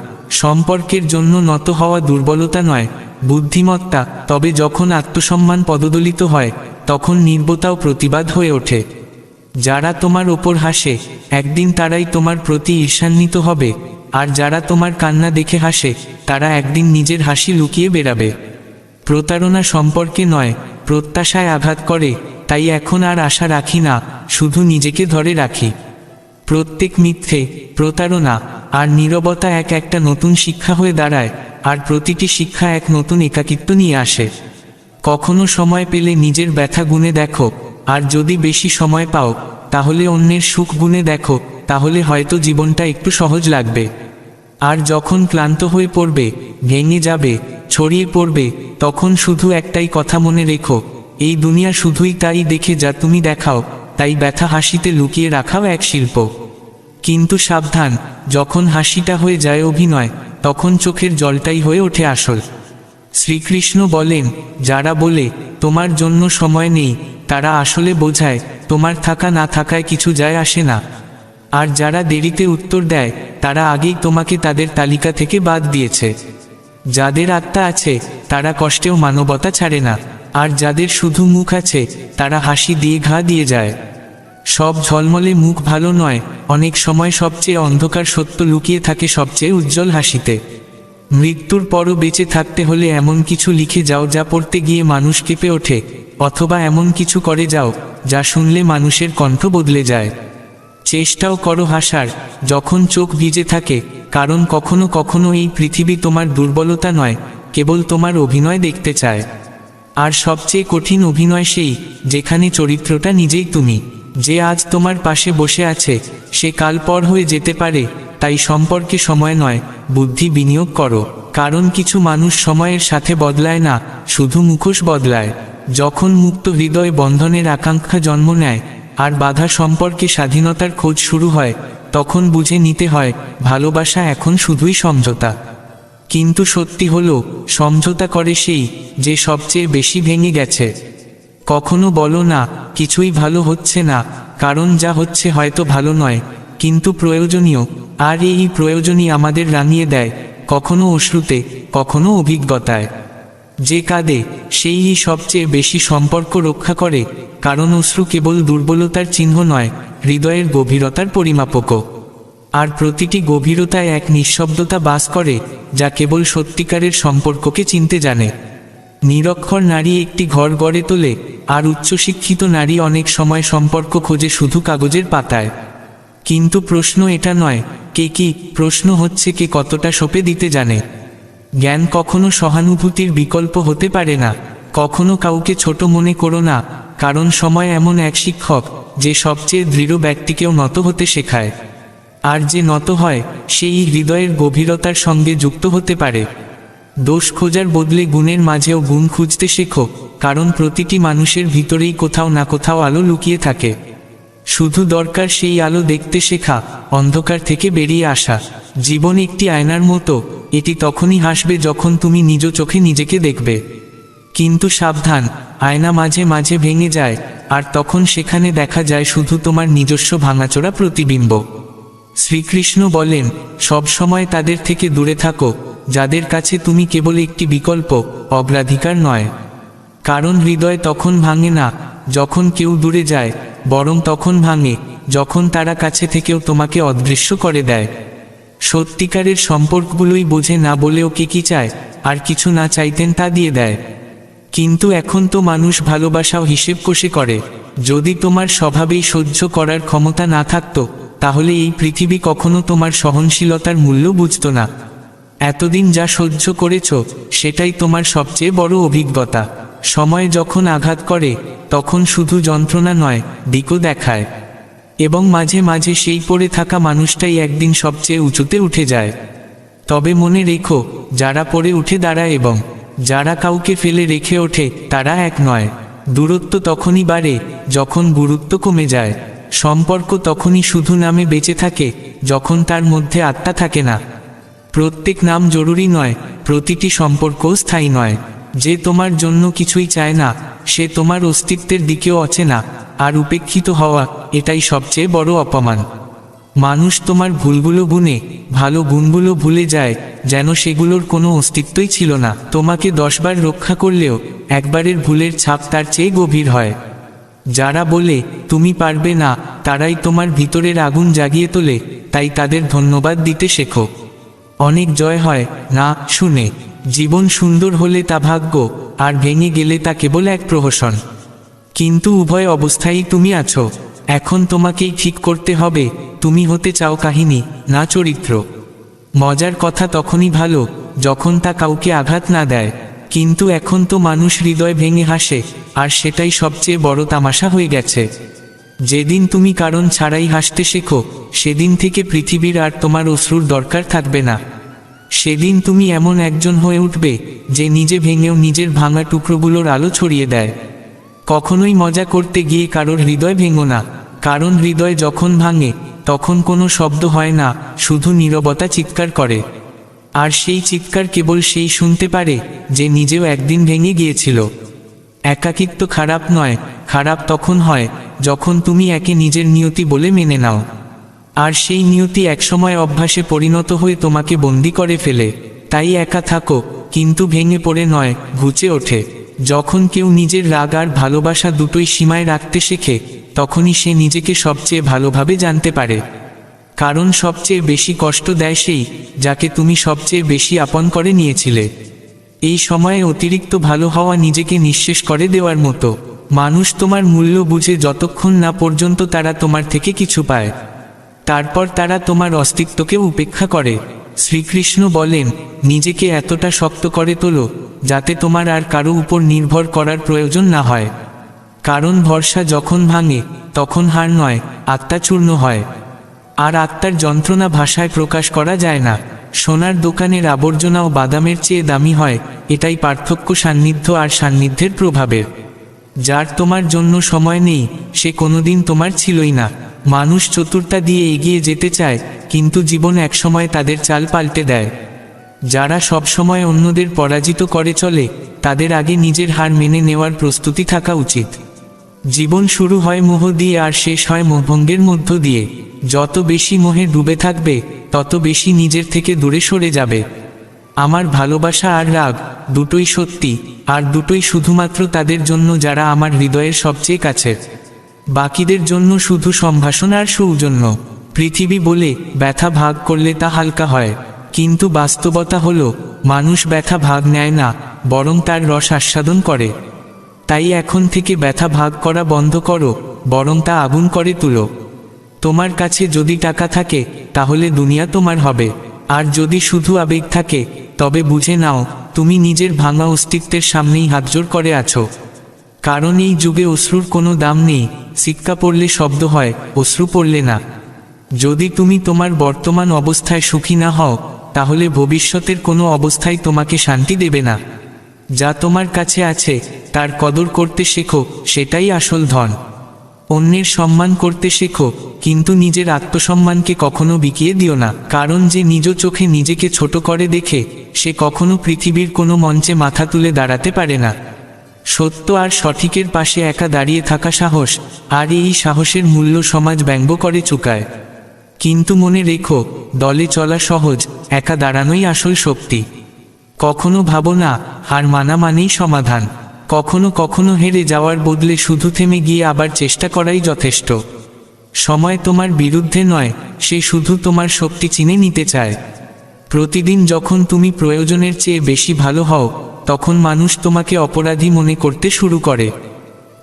সম্পর্কের জন্য নত হওয়া দুর্বলতা নয়, বুদ্ধিমত্তা। তবে যখন আত্মসম্মান পদদলিত হয় তখন নির্বতাও প্রতিবাদ হয়ে ওঠে। যারা তোমার ওপর হাসে একদিন তারাই তোমার প্রতি ঈর্ষান্বিত হবে, আর যারা তোমার কান্না দেখে হাসে তারা একদিন নিজের হাসি লুকিয়ে বেরাবে। প্রতারণা সম্পর্কে নয়, প্রত্যাশায় আঘাত করে, তাই এখন আর আশা রাখি না, শুধু নিজেকে ধরে রাখি। প্রত্যেক মিথ্যে, প্রতারণা আর নীরবতা এক একটা নতুন শিক্ষা হয়ে দাঁড়ায়, আর প্রতিটি শিক্ষা এক নতুন একাকিত্ব নিয়ে আসে। কখনো সময় পেলে নিজের ব্যথা গুণে দেখো, আর যদি বেশি সময় পাও তাহলে অন্যের সুখ গুণে দেখো, তাহলে হয়তো জীবনটা একটু সহজ লাগবে। আর যখন ক্লান্ত হয়ে পড়বে, ভেঙে যাবে, ছড়িয়ে পড়বে, তখন শুধু একটাই কথা মনে রেখো, এই দুনিয়া শুধুই তাই দেখে যা তুমি দেখাও, তাই ব্যথা হাসিতে লুকিয়ে রাখাও এক শিল্প। কিন্তু সাবধান, যখন হাসিটা হয়ে যায় অভিনয় তখন চোখের জলটাই হয়ে ওঠে আসল। শ্রীকৃষ্ণ বলেন, যারা বলে তোমার জন্য সময় নেই তারা আসলে বোঝায় তোমার থাকা না থাকায় কিছু যায় আসে না। আর যারা দেরিতে উত্তর দেয় তারা আগেই তোমাকে তাদের তালিকা থেকে বাদ দিয়েছে। যাদের আত্মা আছে তারা কষ্টেও মানবতা ছাড়ে না, আর যাদের শুধু মুখ আছে তারা হাসি দিয়ে ঘা দিয়ে যায়। সব ঝলমলে মুখ ভালো নয়, অনেক সময় সবচেয়ে অন্ধকার সত্য লুকিয়ে থাকে সবচেয়ে উজ্জ্বল হাসিতে। মৃত্যুর পরও বেঁচে থাকতে হলে এমন কিছু লিখে যাও যা পড়তে গিয়ে মানুষ কেঁপে ওঠে, অথবা এমন কিছু করে যাও যা শুনলে মানুষের কণ্ঠ বদলে যায়। চেষ্টাও করো হাসার যখন চোখ ভিজে থাকে, কারণ কখনো কখনো এই পৃথিবী তোমার দুর্বলতা নয়, কেবল তোমার অভিনয় দেখতে চায়। আর সবচেয়ে কঠিন অভিনয় সেই যেখানে চরিত্রটা নিজেই তুমি। যে আজ তোমার পাশে বসে আছে সে কাল পর হয়ে যেতে পারে, তাই সম্পর্কে সময় নয়, বুদ্ধি বিনিয়োগ করো। কারণ কিছু মানুষ সময়ের সাথে বদলায় না, শুধু মুখোশ বদলায়। যখন মুক্ত হৃদয় বন্ধনের আকাঙ্ক্ষা জন্ম নেয় আর বাধা সম্পর্কে স্বাধীনতার খোঁজ শুরু হয়, তখন বুঝে নিতে হয় ভালোবাসা এখন শুধুই সমঝোতা। কিন্তু সত্যি হলো সমঝোতা করে সেই যে সবচেয়ে বেশি ভেঙে গেছে। কখনো বলো না কিছুই ভালো হচ্ছে না, কারণ যা হচ্ছে হয়তো ভালো নয়, কিন্তু প্রয়োজনীয়, আর এই প্রয়োজনই আমাদের রাঙিয়ে দেয়, কখনো অশ্রুতে, কখনো অভিজ্ঞতায়। যে কাঁদে সেই সবচেয়ে বেশি সম্পর্ক রক্ষা করে, কারণ অশ্রু কেবল দুর্বলতার চিহ্ন নয়, হৃদয়ের গভীরতার পরিমাপকও। আর প্রতিটি গভীরতায় এক নিঃশব্দতা বাস করে যা কেবল সত্যিকারের সম্পর্ককে চিনতে জানে। নিরক্ষর নারী একটি ঘর গড়ে তোলে, আর উচ্চশিক্ষিত নারী অনেক সময় সম্পর্ক খোঁজে শুধু কাগজের পাতায়। কিন্তু প্রশ্ন এটা নয় কে কি, প্রশ্ন হচ্ছে কে কতটা সঁপে দিতে জানে। জ্ঞান কখনো সহানুভূতির বিকল্প হতে পারে না। কখনো কাউকে ছোট মনে করো না, কারণ সময় এমন এক শিক্ষক যে সবচেয়ে দৃঢ় ব্যক্তিকেও নত হতে শেখায়। আর যে নত হয় সেই হৃদয়ের গভীরতার সঙ্গে যুক্ত হতে পারে। দোষ খোঁজার বদলে গুণের মাঝেও গুণ খুঁজতে শেখো, কারণ প্রতিটি মানুষের ভিতরেই কোথাও না কোথাও আলো লুকিয়ে থাকে। শুধু দরকার সেই আলো দেখতে শেখা, অন্ধকার থেকে বেরিয়ে আসা। জীবন একটি আয়নার মতো, এটি তখনই হাসবে যখন তুমি নিজ চোখে নিজেকে দেখবে। কিন্তু সাবধান, আয়না মাঝে মাঝে ভেঙে যায়, আর তখন সেখানে দেখা যায় শুধু তোমার নিজস্ব ভাঙাচোরা প্রতিবিম্ব। শ্রীকৃষ্ণ বলেন, সব সময় তাদের থেকে দূরে থাকো যাদের কাছে তুমি কেবল একটি বিকল্প, অগ্রাধিকার নয়। কারণ হৃদয় তখন ভাঙে না যখন কেউ দূরে যায়, বরং তখন ভাঙে যখন তারা কাছে থেকেও তোমাকে অদৃশ্য করে দেয়। সত্যিকারের সম্পর্কগুলোই বোঝে না বলেও কে কি চায়, আর কিছু না চাইতেন তা দিয়ে দেয়। কিন্তু এখন তো মানুষ ভালোবাসাও হিসেব কষে করে। যদি তোমার স্বভাবেই সহ্য করার ক্ষমতা না থাকতো, তাহলে এই পৃথিবী কখনো তোমার সহনশীলতার মূল্য বুঝতো না। এতদিন যা সহ্য করেছ, সেটাই তোমার সবচেয়ে বড় অভিজ্ঞতা। সময় যখন আঘাত করে, তখন শুধু যন্ত্রণা নয়, দিকও দেখায়। এবং মাঝে মাঝে সেই পড়ে থাকা মানুষটাই একদিন সবচেয়ে উঁচুতে উঠে যায়। তবে মনে রেখো, যারা পড়ে উঠে দাঁড়ায় এবং যারা কাউকে ফেলে রেখে ওঠে, তারা এক নয়। দূরত্ব তখনই বাড়ে যখন গুরুত্ব কমে যায়। সম্পর্ক তখনই শুধু নামে বেঁচে থাকে যখন তার মধ্যে আত্মা থাকে না। প্রত্যেক নাম জরুরি নয়, প্রতিটি সম্পর্কও স্থায়ী নয়। যে তোমার জন্য কিছুই চায় না, সে তোমার অস্তিত্বের দিকেও অচেনা। আর উপেক্ষিত হওয়া, এটাই সবচেয়ে বড় অপমান। মানুষ তোমার ভুলগুলো গুনে ভালো গুণগুলো ভুলে যায়, যেন সেগুলোর কোনো অস্তিত্বই ছিল না। তোমাকে 10 বার রক্ষা করলেও একবারের ভুলের ছাপ তার চেয়ে গভীর হয়। যারা বলে তুমি পারবে না, তারাই তোমার ভিতরের আগুন জাগিয়ে তোলে। তাই তাদের ধন্যবাদ দিতে শেখো। অনেক জয় হয় না শুনে। জীবন সুন্দর হলে তা ভাগ্য, আর ভেঙে গেলে তা কেবল এক প্রহসন। কিন্তু উভয় অবস্থায় তুমি আছো। এখন তোমাকেই ঠিক করতে হবে, তুমি হতে চাও কাহিনী, না চরিত্র। মজার কথা তখনই ভালো যখন তা কাউকে আঘাত না দেয়। কিন্তু এখন তো মানুষ হৃদয় ভেঙে হাসে, আর সেটাই সবচেয়ে বড় তামাশা হয়ে গেছে। যেদিন তুমি কারণ ছাড়াই হাসতে শেখো, সেদিন থেকে পৃথিবীর আর তোমার অশ্রুর দরকার থাকবে না। সেদিন তুমি এমন একজন হয়ে উঠবে, যে নিজে ভেঙেও নিজের ভাঙা টুকরোগুলোর আলো ছড়িয়ে দেয়। কখনোই মজা করতে গিয়ে কারোর হৃদয় ভেঙো না, কারণ হৃদয় যখন ভাঙে, তখন কোনো শব্দ হয় না, শুধু নীরবতা চিৎকার করে। আর সেই চিৎকার কেবল সেই শুনতে পারে, যে নিজেও একদিন ভেঙে গিয়েছিল। একাকিত্ব খারাপ নয়, খারাপ তখন হয় যখন তুমি একে নিজের নিয়তি বলে মেনে নাও, আর সেই নিয়তি একসময় অভ্যাসে পরিণত হয়ে তোমাকে বন্দি করে ফেলে। তাই একা থাকো, কিন্তু ভেঙে পড়ে নয়, ঘুচে ওঠে। যখন কেউ নিজের রাগ আর ভালোবাসা দুটোই সীমায় রাখতে শেখে, তখনই সে নিজেকে সবচেয়ে ভালোভাবে জানতে পারে। কারণ সবচেয়ে বেশি কষ্ট দেয় সেই, যাকে তুমি সবচেয়ে বেশি আপন করে নিয়েছিলে। এই সময়ে অতিরিক্ত ভালো হওয়া নিজেকে নিঃশেষ করে দেওয়ার মতো। মানুষ তোমার মূল্য বুঝে যতক্ষণ না পর্যন্ত তারা তোমার থেকে কিছু পায়, তারপর তারা তোমার অস্তিত্বকে উপেক্ষা করে। শ্রীকৃষ্ণ বলেন, নিজেকে এতটা শক্ত করে তোলো, যাতে তোমার আর কারো উপর নির্ভর করার প্রয়োজন না হয়। কারণ ভরসা যখন ভাঙে, তখন হার নয়, আত্মা চূর্ণ হয়। আর আত্মার যন্ত্রণা ভাষায় প্রকাশ করা যায় না। সোনার দোকানের আবর্জনাও বাদামের চেয়ে দামি হয়, এটাই পার্থক্য সান্নিধ্য আর সান্নিধ্যের প্রভাবের। যার তোমার জন্য সময় নেই, সে কোনোদিন তোমার ছিলই না। মানুষ চতুরতা দিয়ে এগিয়ে যেতে চায়, কিন্তু জীবন একসময় তাদের চাল পাল্টে দেয়। যারা সবসময় অন্যদের পরাজিত করে চলে, তাদের আগে নিজের হার মেনে নেওয়ার প্রস্তুতি থাকা উচিত। জীবন শুরু হয় মোহ দিয়ে আর শেষ হয় মোহভঙ্গের মধ্য দিয়ে। যত বেশি মোহে ডুবে থাকবে, তত বেশি নিজের থেকে দূরে সরে যাবে। আমার ভালোবাসা আর রাগ দুটোই সত্যি, আর দুটোই শুধুমাত্র তাদের জন্য যারা আমার হৃদয়ের সবচেয়ে কাছের। বাকিদের জন্য শুধু সম্ভাষণ আর সৌজন্য। পৃথিবী বলে ব্যথা ভাগ করলে তা হালকা হয়, কিন্তু বাস্তবতা হলো মানুষ ব্যথা ভাগ নেয় না, বরং তার রস আস্বাদন করে। তাই এখন থেকে ব্যথা ভাগ করা বন্ধ করো, বরং তা আগুন করে তুলো। তোমার কাছে যদি টাকা থাকে, তাহলে দুনিয়া তোমার হবে। আর যদি শুধু আবেগ থাকে, তবে বুঝে নাও তুমি নিজের ভাঙা অস্তিত্বের সামনেই হাতজোড় করে আছো। কারণ এই যুগে অশ্রুর কোনো দাম নেই। সিক্কা পড়লে শব্দ হয়, অশ্রু পড়লে না। যদি তুমি তোমার বর্তমান অবস্থায় সুখী না হও, তাহলে ভবিষ্যতের কোনো অবস্থায় তোমাকে শান্তি দেবে না। যা তোমার কাছে আছে, তার কদর করতে শেখো, সেটাই আসল ধন। অন্যের সম্মান করতে শেখো, কিন্তু নিজের আত্মসম্মানকে কখনো বিকিয়ে দিও না। কারণ যে নিজ চোখে নিজেকে ছোট করে দেখে, সে কখনো পৃথিবীর কোনো মঞ্চে মাথা তুলে দাঁড়াতে পারে না। সত্য আর সঠিকের পাশে একা দাঁড়িয়ে থাকা সাহস, আর এই সাহসের মূল্য সমাজ ব্যঙ্গ করে চুকায়। কিন্তু মনে রেখো, দলে চলা সহজ, একা দাঁড়ানোই আসল শক্তি। কখনো ভাবো না হার মানা মানেই সমাধান। কখনো কখনো হেরে যাওয়ার বদলে শুধু থেমে গিয়ে আবার চেষ্টা করাই যথেষ্ট। সময় তোমার বিরুদ্ধে নয়, সে শুধু তোমার শক্তি চিনে নিতে চায়। প্রতিদিন যখন তুমি প্রয়োজনের চেয়ে বেশি ভালো হও, তখন মানুষ তোমাকে অপরাধী মনে করতে শুরু করে।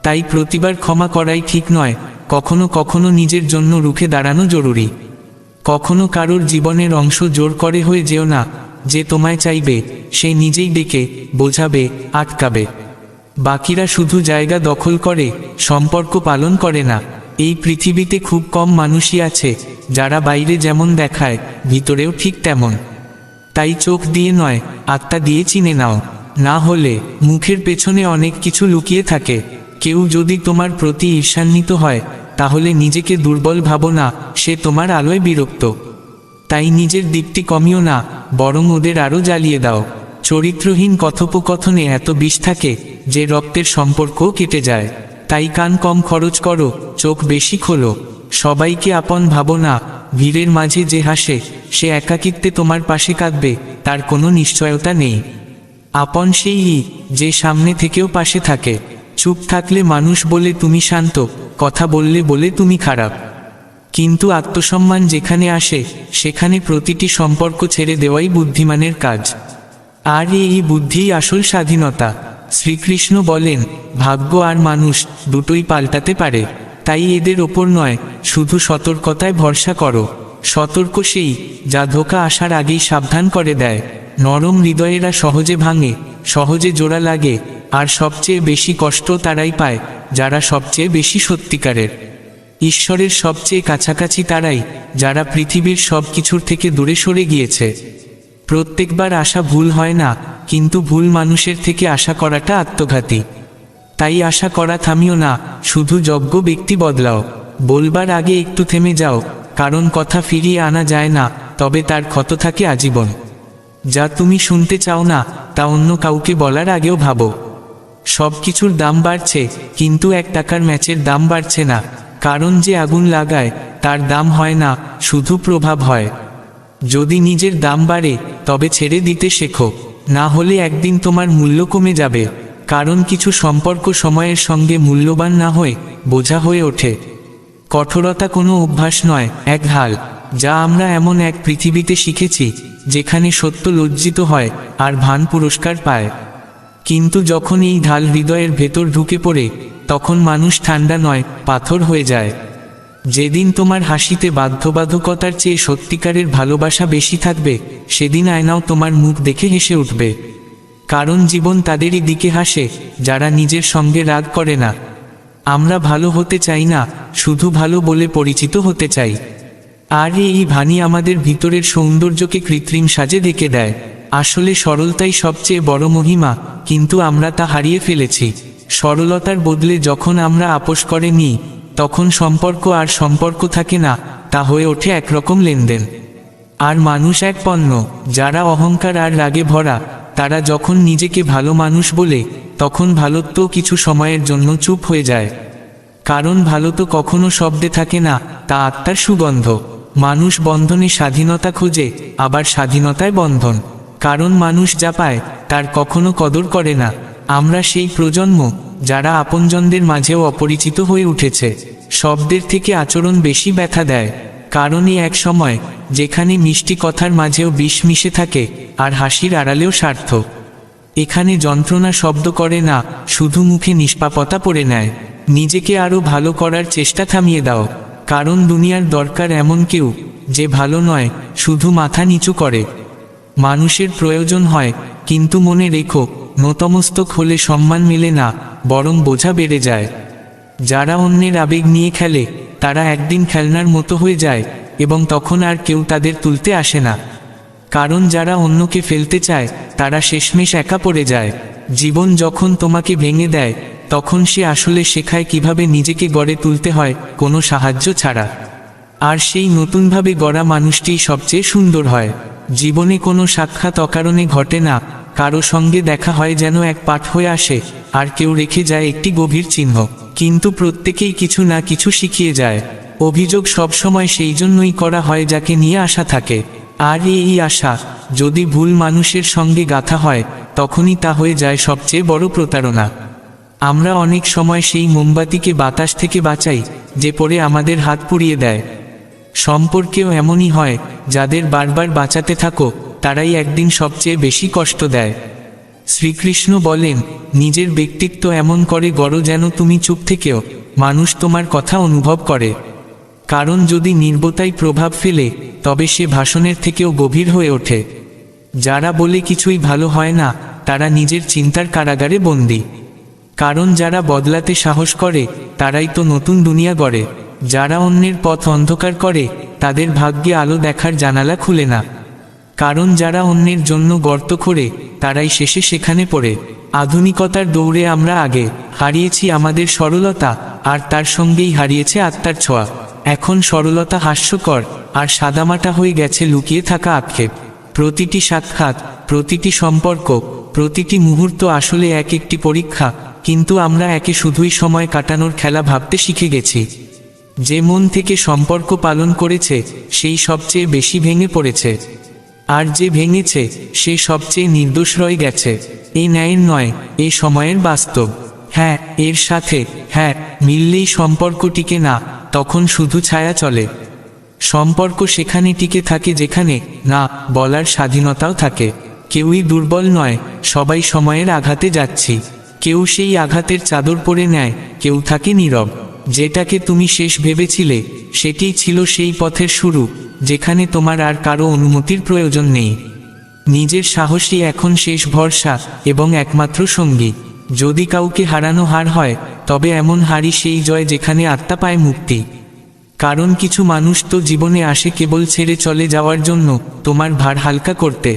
তাই প্রতিবার ক্ষমা করাই ঠিক নয়, কখনো কখনো নিজের জন্য রুখে দাঁড়ানো জরুরি। কখনো কারোর জীবনের অংশ জোর করে হয়ে যেও না। যে তোমায় চাইবে সে নিজেই ডেকে বোঝাবে, আটকাবে। বাকিরা শুধু জায়গা দখল করে, সম্পর্ক পালন করে না। এই পৃথিবীতে খুব কম মানুষই আছে যারা বাইরে যেমন দেখায় ভিতরেও ঠিক তেমন। তাই চোখ দিয়ে নয়, আত্মা দিয়ে চিনে নাও। না হলে মুখের পেছনে অনেক কিছু লুকিয়ে থাকে। কেউ যদি তোমার প্রতি ঈর্ষান্বিত হয় তাহলে নিজেকে দুর্বল ভাবো না, সে তোমার আলোয় বিরক্ত। তাই নিজের দীপ্তি কমিও না, বরং ওদের আরও জ্বালিয়ে দাও। চরিত্রহীন কথোপকথনে এত বিষ থাকে যে রক্তের সম্পর্কও কেটে যায়। তাই কান কম খরচ করো, চোখ বেশি খোলো। সবাইকে আপন ভাবো না। ভিড়ের মাঝে যে হাসে সে একাকিত্বে তোমার পাশে কাঁদবে, তার কোনো নিশ্চয়তা নেই। আপন সেই যে সামনে থেকেও পাশে থাকে। চুপ থাকলে মানুষ বলে তুমি শান্ত, কথা বললে বলে তুমি খারাপ। কিন্তু আত্মসম্মান যেখানে আসে সেখানে প্রতিটি সম্পর্ক ছেড়ে দেওয়াই বুদ্ধিমানের কাজ। আর এই বুদ্ধিই আসল স্বাধীনতা। শ্রীকৃষ্ণ বলেন, ভাগ্য আর মানুষ দুটোই পাল্টাতে পারে। তাই এদের ওপর নয়, শুধু সতর্কতায় ভরসা করো। সতর্ক সেই যা ধোঁকা আসার আগেই সাবধান করে দেয়। নরম হৃদয়েরা সহজে ভাঙে, সহজে জোড়া লাগে, আর সবচেয়ে বেশি কষ্ট তারাই পায় যারা সবচেয়ে বেশি সত্যিকারের। ঈশ্বরের সবচেয়ে কাছাকাছি তারাই যারা পৃথিবীর সব কিছুর থেকে দূরে সরে গিয়েছে। প্রত্যেকবার আশা ভুল হয় না, কিন্তু ভুল মানুষের থেকে আশা করাটা আত্মঘাতী। তাই আশা করা থামিও না, শুধু যোগ্য ব্যক্তি বদলাও। বলবার আগে একটু থেমে যাও, কারণ কথা ফিরিয়ে আনা যায় না, তবে তার ক্ষত থাকে আজীবন। যা তুমি শুনতে চাও না তা অন্য কাউকে বলার আগেও ভাবো। সব কিছুর দাম বাড়ছে, কিন্তু $1 ম্যাচের দাম বাড়ছে না। কারণ যে আগুন লাগায় তার দাম হয় না, শুধু প্রভাব হয়। যদি নিজের দাম বাড়ে তবে ছেড়ে দিতে শেখো, না হলে একদিন তোমার মূল্য কমে যাবে। কারণ কিছু সম্পর্ক সময়ের সঙ্গে মূল্যবান না হয়ে বোঝা হয়ে ওঠে। কঠোরতা কোনো অভ্যাস নয়, এক হাল যা আমরা এমন এক পৃথিবীতে শিখেছি যেখানে সত্য লজ্জিত হয় আর ভান পুরস্কার পায়। কিন্তু যখন এই ঢাল হৃদয়ের ভেতর ঢুকে পড়ে তখন মানুষ ঠান্ডা নয়, পাথর হয়ে যায়। যেদিন তোমার হাসিতে বাধ্যবাধকতার চেয়ে সত্যিকারের ভালোবাসা বেশি থাকবে, সেদিন আয়নাও তোমার মুখ দেখে হেসে উঠবে। কারণ জীবন তাদেরই দিকে হাসে যারা নিজের সঙ্গে রাগ করে না। আমরা ভালো হতে চাই না, শুধু ভালো বলে পরিচিত হতে চাই। আর এই ভানি আমাদের ভিতরের সৌন্দর্যকে কৃত্রিম সাজে ঢেকে দেয়। আসলে সরলতাই সবচেয়ে বড় মহিমা, কিন্তু আমরা তা হারিয়ে ফেলেছি। সরলতার বদলে যখন আমরা আপোষ করে নিই তখন সম্পর্ক আর সম্পর্ক থাকে না, তা হয়ে ওঠে একরকম লেনদেন। আর মানুষ এক পণ্য। যারা অহংকার আর রাগে ভরা তারা যখন নিজেকে ভালো মানুষ বলে তখন ভালোত্ব কিছু সময়ের জন্য চুপ হয়ে যায়। কারণ ভালো তো কখনো শব্দে থাকে না, তা আত্মার সুগন্ধ। মানুষ বন্ধনে স্বাধীনতা খোঁজে, আবার স্বাধীনতায় বন্ধন। কারণ মানুষ যা পায় তার কখনো কদর করে না। আমরা সেই প্রজন্ম যারা আপনজনদের মাঝেও অপরিচিত হয়ে উঠেছে। শব্দের থেকে আচরণ বেশি ব্যথা দেয়। কারণই এক সময় যেখানে মিষ্টি কথার মাঝেও বিষ মিশে থাকে আর হাসির আড়ালেও স্বার্থ। এখানে যন্ত্রণা শব্দ করে না, শুধু মুখে নিষ্পাপতা পড়ে নেয়। নিজেকে আরও ভালো করার চেষ্টা থামিয়ে দাও। কারণ দুনিয়ার দরকার এমন কেউ যে ভালো নয়, শুধু মাথা নিচু করে। মানুষের প্রয়োজন হয়, কিন্তু মনে রেখো, নতমস্তক হলে সম্মান মেলে না, বরং বোঝা বেড়ে যায়। যারা অন্যের আবেগ নিয়ে খেলে তারা একদিন খেলনার মতো হয়ে যায় এবং তখন আর কেউ তাদের তুলতে আসে না। কারণ যারা অন্যকে ফেলতে চায় তারা শেষমেশ একা পড়ে যায়। জীবন যখন তোমাকে ভেঙে দেয় তখন সে আসলে শেখায় কিভাবে নিজেকে গড়ে তুলতে হয়, কোনো সাহায্য ছাড়া। আর সেই নতুনভাবে গড়া মানুষটিই সবচেয়ে সুন্দর হয়। জীবনে কোনো সাক্ষাৎ অকারণে ঘটে না, কারো সঙ্গে দেখা হয় যেন এক পাঠ হয়ে আসে, আর কেউ রেখে যায় একটি গভীর চিহ্ন। কিন্তু প্রত্যেকেই কিছু না কিছু শিখিয়ে যায়। অভিযোগ সবসময় সেই জন্যই করা হয় যাকে নিয়ে আশা থাকে। আর এই আশা যদি ভুল মানুষের সঙ্গে গাঁথা হয় তখনই তা হয়ে যায় সবচেয়ে বড় প্রতারণা। আমরা অনেক সময় সেই মোমবাতিকে বাতাস থেকে বাঁচাই যে পরে আমাদের হাত পুড়িয়ে দেয়। সম্পর্কেও এমনই হয়, যাদের বারবার বাঁচাতে থাকো তারাই একদিন সবচেয়ে বেশি কষ্ট দেয়। শ্রীকৃষ্ণ বলেন, নিজের ব্যক্তিত্ব এমন করে গড়ো যেন তুমি চুপ থেকেও মানুষ তোমার কথা অনুভব করে। কারণ যদি নীরবতাই প্রভাব ফেলে তবে সে ভাষণের থেকেও গভীর হয়ে ওঠে। যারা বলে কিছুই ভালো হয় না তারা নিজের চিন্তার কারাগারে বন্দী। কারণ যারা বদলাতে সাহস করে তারাই তো নতুন দুনিয়া গড়ে। যারা অন্যের পথ অন্ধকার করে তাদের ভাগ্যে আলো দেখার জানালা খুলে না। কারণ যারা অন্যের জন্য গর্ত খোঁড়ে তারাই শেষে সেখানে পড়ে। আধুনিকতার দৌড়ে আমরা আগে হারিয়েছি আমাদের সরলতা, আর তার সঙ্গেই হারিয়েছে আত্মার ছোঁয়া। এখন সরলতা হাস্যকর, আর সাদামাটা হয়ে গেছে লুকিয়ে থাকা আক্ষেপ। প্রতিটি সাক্ষাৎ, প্রতিটি সম্পর্ক, প্রতিটি মুহূর্ত আসলে এক একটি পরীক্ষা, কিন্তু আমরা একে শুধুই সময় কাটানোর খেলা ভাবতে শিখে গেছি। যে মন থেকে সম্পর্ক পালন করেছে সেই সবচেয়ে বেশি ভেঙে পড়েছে, আর যে ভেঙেছে সে সবচেয়ে নির্দোষ রয়ে গেছে। এই ন্যায়ের নয়, এ সময়ের বাস্তব। হ্যাঁ, এর সাথে হ্যাঁ মিললেই সম্পর্ক টিকে না, তখন শুধু ছায়া চলে। সম্পর্ক সেখানে টিকে থাকে যেখানে না বলার স্বাধীনতাও থাকে। কেউই দুর্বল নয়, সবাই সময়ের আঘাতে যাচ্ছি। কেউ সেই আঘাতের চাদর পরে নেয়, কেউ থাকে নীরব। যেটাকে তুমি শেষ ভেবেছিলে সেটিই ছিল সেই পথের শুরু যেখানে তোমার আর কারো অনুমতির প্রয়োজন নেই। নিজের সাহসই এখন শেষ ভরসা এবং একমাত্র সঙ্গী। যদি কাউকে হারানো হার হয় তবে এমন হারই সেই জয় যেখানে আত্মা পায় মুক্তি। কারণ কিছু মানুষ তো জীবনে আসে কেবল ছেড়ে চলে যাওয়ার জন্য, তোমার ভার হালকা করতে।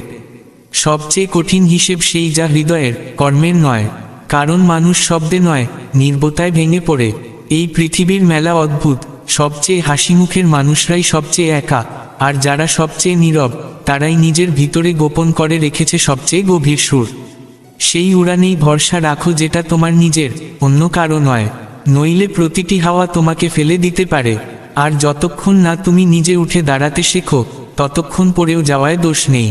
সবচেয়ে কঠিন হিসেব সেই যা হৃদয়ের, কর্মের নয়। কারণ মানুষ শব্দে নয়, নীরবতায় ভেঙে পড়ে। এই পৃথিবীর মেলা অদ্ভুত, সবচেয়ে হাসিমুখের মানুষরাই সবচেয়ে একা, আর যারা সবচেয়ে নীরব তারাই নিজের ভিতরে গোপন করে রেখেছে সবচেয়ে গভীর সুর। সেই উড়ানেই ভরসা রাখো যেটা তোমার নিজের, অন্য কারো নয়। নইলে প্রতিটি হাওয়া তোমাকে ফেলে দিতে পারে, আর যতক্ষণ না তুমি নিজে উঠে দাঁড়াতে শেখো ততক্ষণ পড়েও যাওয়ায় দোষ নেই।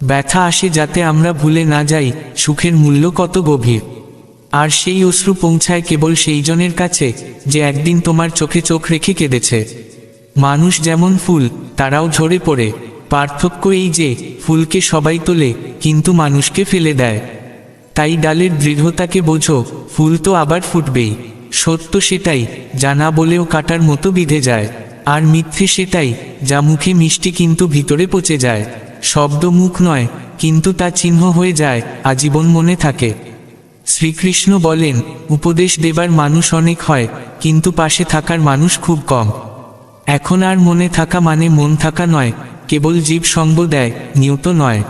ব্যথা আসে যাতে আমরা ভুলে না যাই সুখের মূল্য কত গভীর। আর সেই অশ্রু পৌঁছায় কেবল সেই জনের কাছে যে একদিন তোমার চোখে চোখ রেখে কেঁদেছে। মানুষ যেমন ফুল, তারাও ঝরে পড়ে। পার্থক্য এই যে ফুলকে সবাই তোলে কিন্তু মানুষকে ফেলে দেয়। তাই ডালের দৃঢ়তাকে বোঝো, ফুল তো আবার ফুটবেই। সত্য সেটাই যা না বলেও কাটার মতো বিঁধে যায়, আর মিথ্যে সেটাই যা মুখে মিষ্টি কিন্তু ভিতরে পচে যায়। শব্দ মুখ নয়, কিন্তু তা চিহ্ন হয়ে যায়, আজীবন মনে থাকে। শ্রীকৃষ্ণ বলেন, উপদেশ দেবার মানুষ অনেক হয় কিন্তু পাশে থাকার মানুষ খুব কম। এখন আর মনে থাকা মানে মন থাকা নয়, কেবল জীব সঙ্গ দেয়, নিয়ত নয়।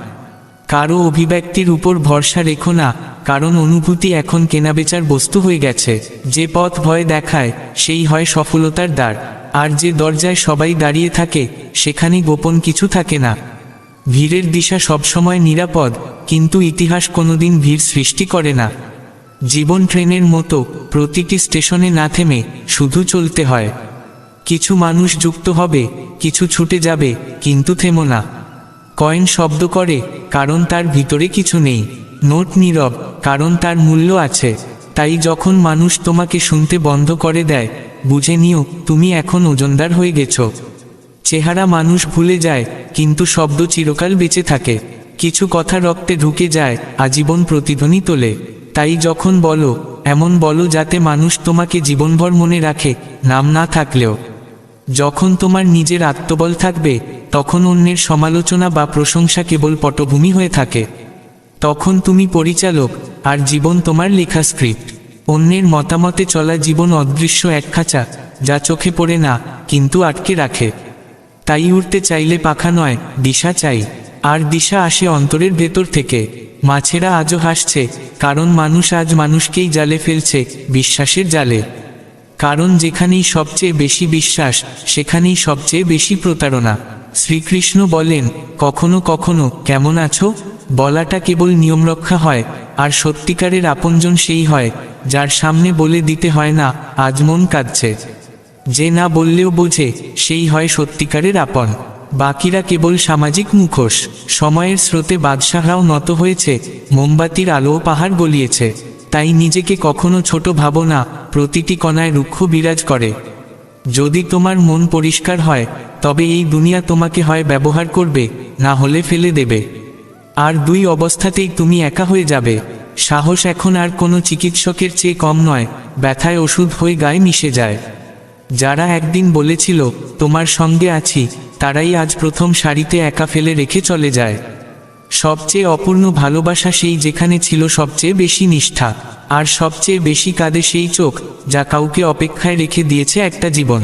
কারো অভিব্যক্তির উপর ভরসা রেখো না, কারণ অনুভূতি এখন কেনাবেচার বস্তু হয়ে গেছে। যে পথ ভয় দেখায় সেই হয় সফলতার দ্বার, আর যে দরজায় সবাই দাঁড়িয়ে থাকে সেখানে গোপন কিছু থাকে না। ভিড়ের দিশা সবসময় নিরাপদ, কিন্তু ইতিহাস কোনোদিন ভিড় সৃষ্টি করে না। জীবন ট্রেনের মতো, প্রতিটি স্টেশনে না থেমে শুধু চলতে হয়। কিছু মানুষ যুক্ত হবে, কিছু ছুটে যাবে, কিন্তু থেমো না। কয়েন শব্দ করে কারণ তার ভিতরে কিছু নেই। নোট নীরব কারণ তার মূল্য আছে। তাই যখন মানুষ তোমাকে শুনতে বন্ধ করে দেয়, বুঝে নিও তুমি এখন ওজনদার হয়ে গেছো। চেহারা মানুষ ভুলে যায়, কিন্তু শব্দ চিরকাল বেঁচে থাকে। কিছু কথা রক্তে ঢুকে যায়, আজীবন প্রতিধ্বনি তোলে। তাই যখন বলো, এমন বলো যাতে মানুষ তোমাকে জীবনভর মনে রাখে, নাম না থাকলেও। যখন তোমার নিজের আত্মবল থাকবে তখন অন্যের সমালোচনা বা প্রশংসা কেবল পটভূমি হয়ে থাকে। তখন তুমি পরিচালক, আর জীবন তোমার লেখা স্ক্রিপ্ট। অন্যের মতামতে চলা জীবন অদৃশ্য এক খাঁচা, যা চোখে পড়ে না কিন্তু আটকে রাখে। তাই উড়তে চাইলে পাখা নয়, দিশা চাই। আর দিশা আসে অন্তরের ভেতর থেকে। মাছেরা আজও হাসছে, কারণ মানুষ আজ মানুষকেই জালে ফেলছে, বিশ্বাসের জালে। কারণ যেখানেই সবচেয়ে বেশি বিশ্বাস সেখানেই সবচেয়ে বেশি প্রতারণা। শ্রীকৃষ্ণ বলেন, কখনো কখনো কেমন আছো বলাটা কেবল নিয়মরক্ষা হয়, আর সত্যিকারের আপনজন সেই হয় যার সামনে বলে দিতে হয় না আজ মন কাঁদছে। যে না বললেও বোঝে সেই হয় সত্যিকারের আপন। বাকিরা কেবল সামাজিক মুখোশ। সময়ের স্রোতে বাদশাহরাও নত হয়েছে, মোমবাতির আলোও পাহাড় গলিয়েছে। তাই নিজেকে কখনো ছোট ভাবো না, প্রতিটি কণায় রুক্ষ বিরাজ করে। যদি তোমার মন পরিষ্কার হয় তবে এই দুনিয়া তোমাকে হয় ব্যবহার করবে, না হলে ফেলে দেবে। আর দুই অবস্থাতেই তুমি একা হয়ে যাবে। সাহস এখন আর কোনো চিকিৎসকের চেয়ে কম নয়, ব্যথায় ওষুধ হয়ে গায়ে মিশে যায়। যারা একদিন বলেছিল তোমার সঙ্গে আছি, তারাই আজ প্রথম সারিতে একা ফেলে রেখে চলে যায়। সবচেয়ে অপূর্ণ ভালোবাসা সেই যেখানে ছিল সবচেয়ে বেশি নিষ্ঠা, আর সবচেয়ে বেশি কাঁদে সেই চোখ যা কাউকে অপেক্ষায় রেখে দিয়েছে একটা জীবন।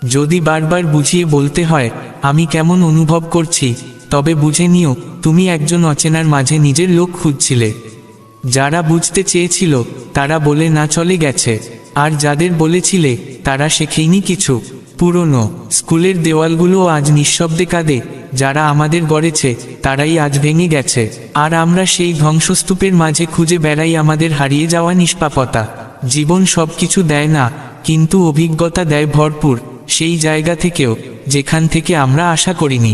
যদি বারবার বুঝিয়ে বলতে হয় আমি কেমন অনুভব করছি, তবে বুঝে নিও তুমি একজন অচেনার মাঝে নিজের লোক খুঁজছিলে। যারা বুঝতে চেয়েছিল তারা বলে না চলে গেছে, আর যাদের বলেছিলে তারা শেখেইনি কিছু। পুরনো স্কুলের দেওয়ালগুলো আজ নিঃশব্দে কাঁদে, যারা আমাদের গড়েছে তারাই আজ ভেঙে গেছে, আর আমরা সেই ধ্বংসস্তূপের মাঝে খুঁজে বেড়াই আমাদের হারিয়ে যাওয়া নিষ্পাপতা। জীবন সবকিছু দেয় না, কিন্তু অভিজ্ঞতা দেয় ভরপুর, সেই জায়গা থেকেও যেখান থেকে আমরা আশা করিনি।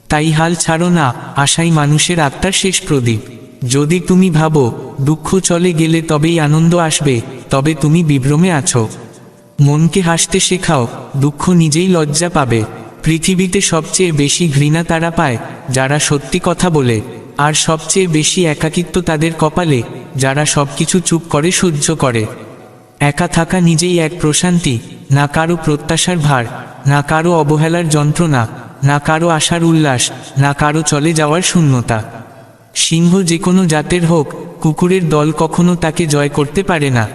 তাই হাল ছাড়ো না, আশাই মানুষের আত্মার শেষ প্রদীপ। যদি তুমি ভাবো দুঃখ চলে গেলে তবেই আনন্দ আসবে, তবে তুমি বিভ্রমে আছো। মনকে হাসতে শেখাও, দুঃখ নিজেই লজ্জা পাবে। পৃথিবীতে সবচেয়ে বেশি ঘৃণা তারা পায় যারা সত্যি কথা বলে, আর সবচেয়ে বেশি একাকিত্ব তাদের কপালে যারা সবকিছু চুপ করে সহ্য করে। একা থাকা নিজেই এক প্রশান্তি, না কারো প্রত্যাশার ভার, না কারো অবহেলার যন্ত্রণা, না কারো আশার উল্লাস, না কারো চলে যাওয়ার শূন্যতা। সিংহ যে কোনো জাতের হোক, কুকুরের দল কখনো তাকে জয় করতে পারে না।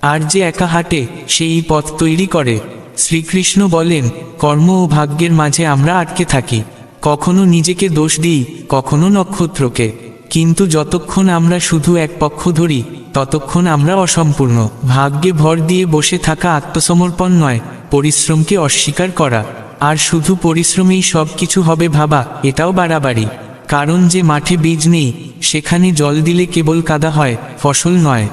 আর যে একা হাঁটে সেই পথ তৈরি করে। শ্রীকৃষ্ণ বলেন কর্ম ও ভাগ্যের মাঝে আমরা আটকে থাকি, কখনো নিজেকে দোষ দিই, কখনো নক্ষত্রকে, কিন্তু যতক্ষণ আমরা শুধু এক পক্ষ ধরি ততক্ষণ আমরা অসম্পূর্ণ। ভাগ্যে ভর দিয়ে বসে থাকা আত্মসমর্পণ নয়, পরিশ্রমকে অস্বীকার করা। আর শুধু পরিশ্রমেই সব কিছু হবে ভাবা এটাও বাড়াবাড়ি, কারণ যে মাঠে বীজ নেই সেখানে জল দিলে কেবল কাদা হয়, ফসল নয়।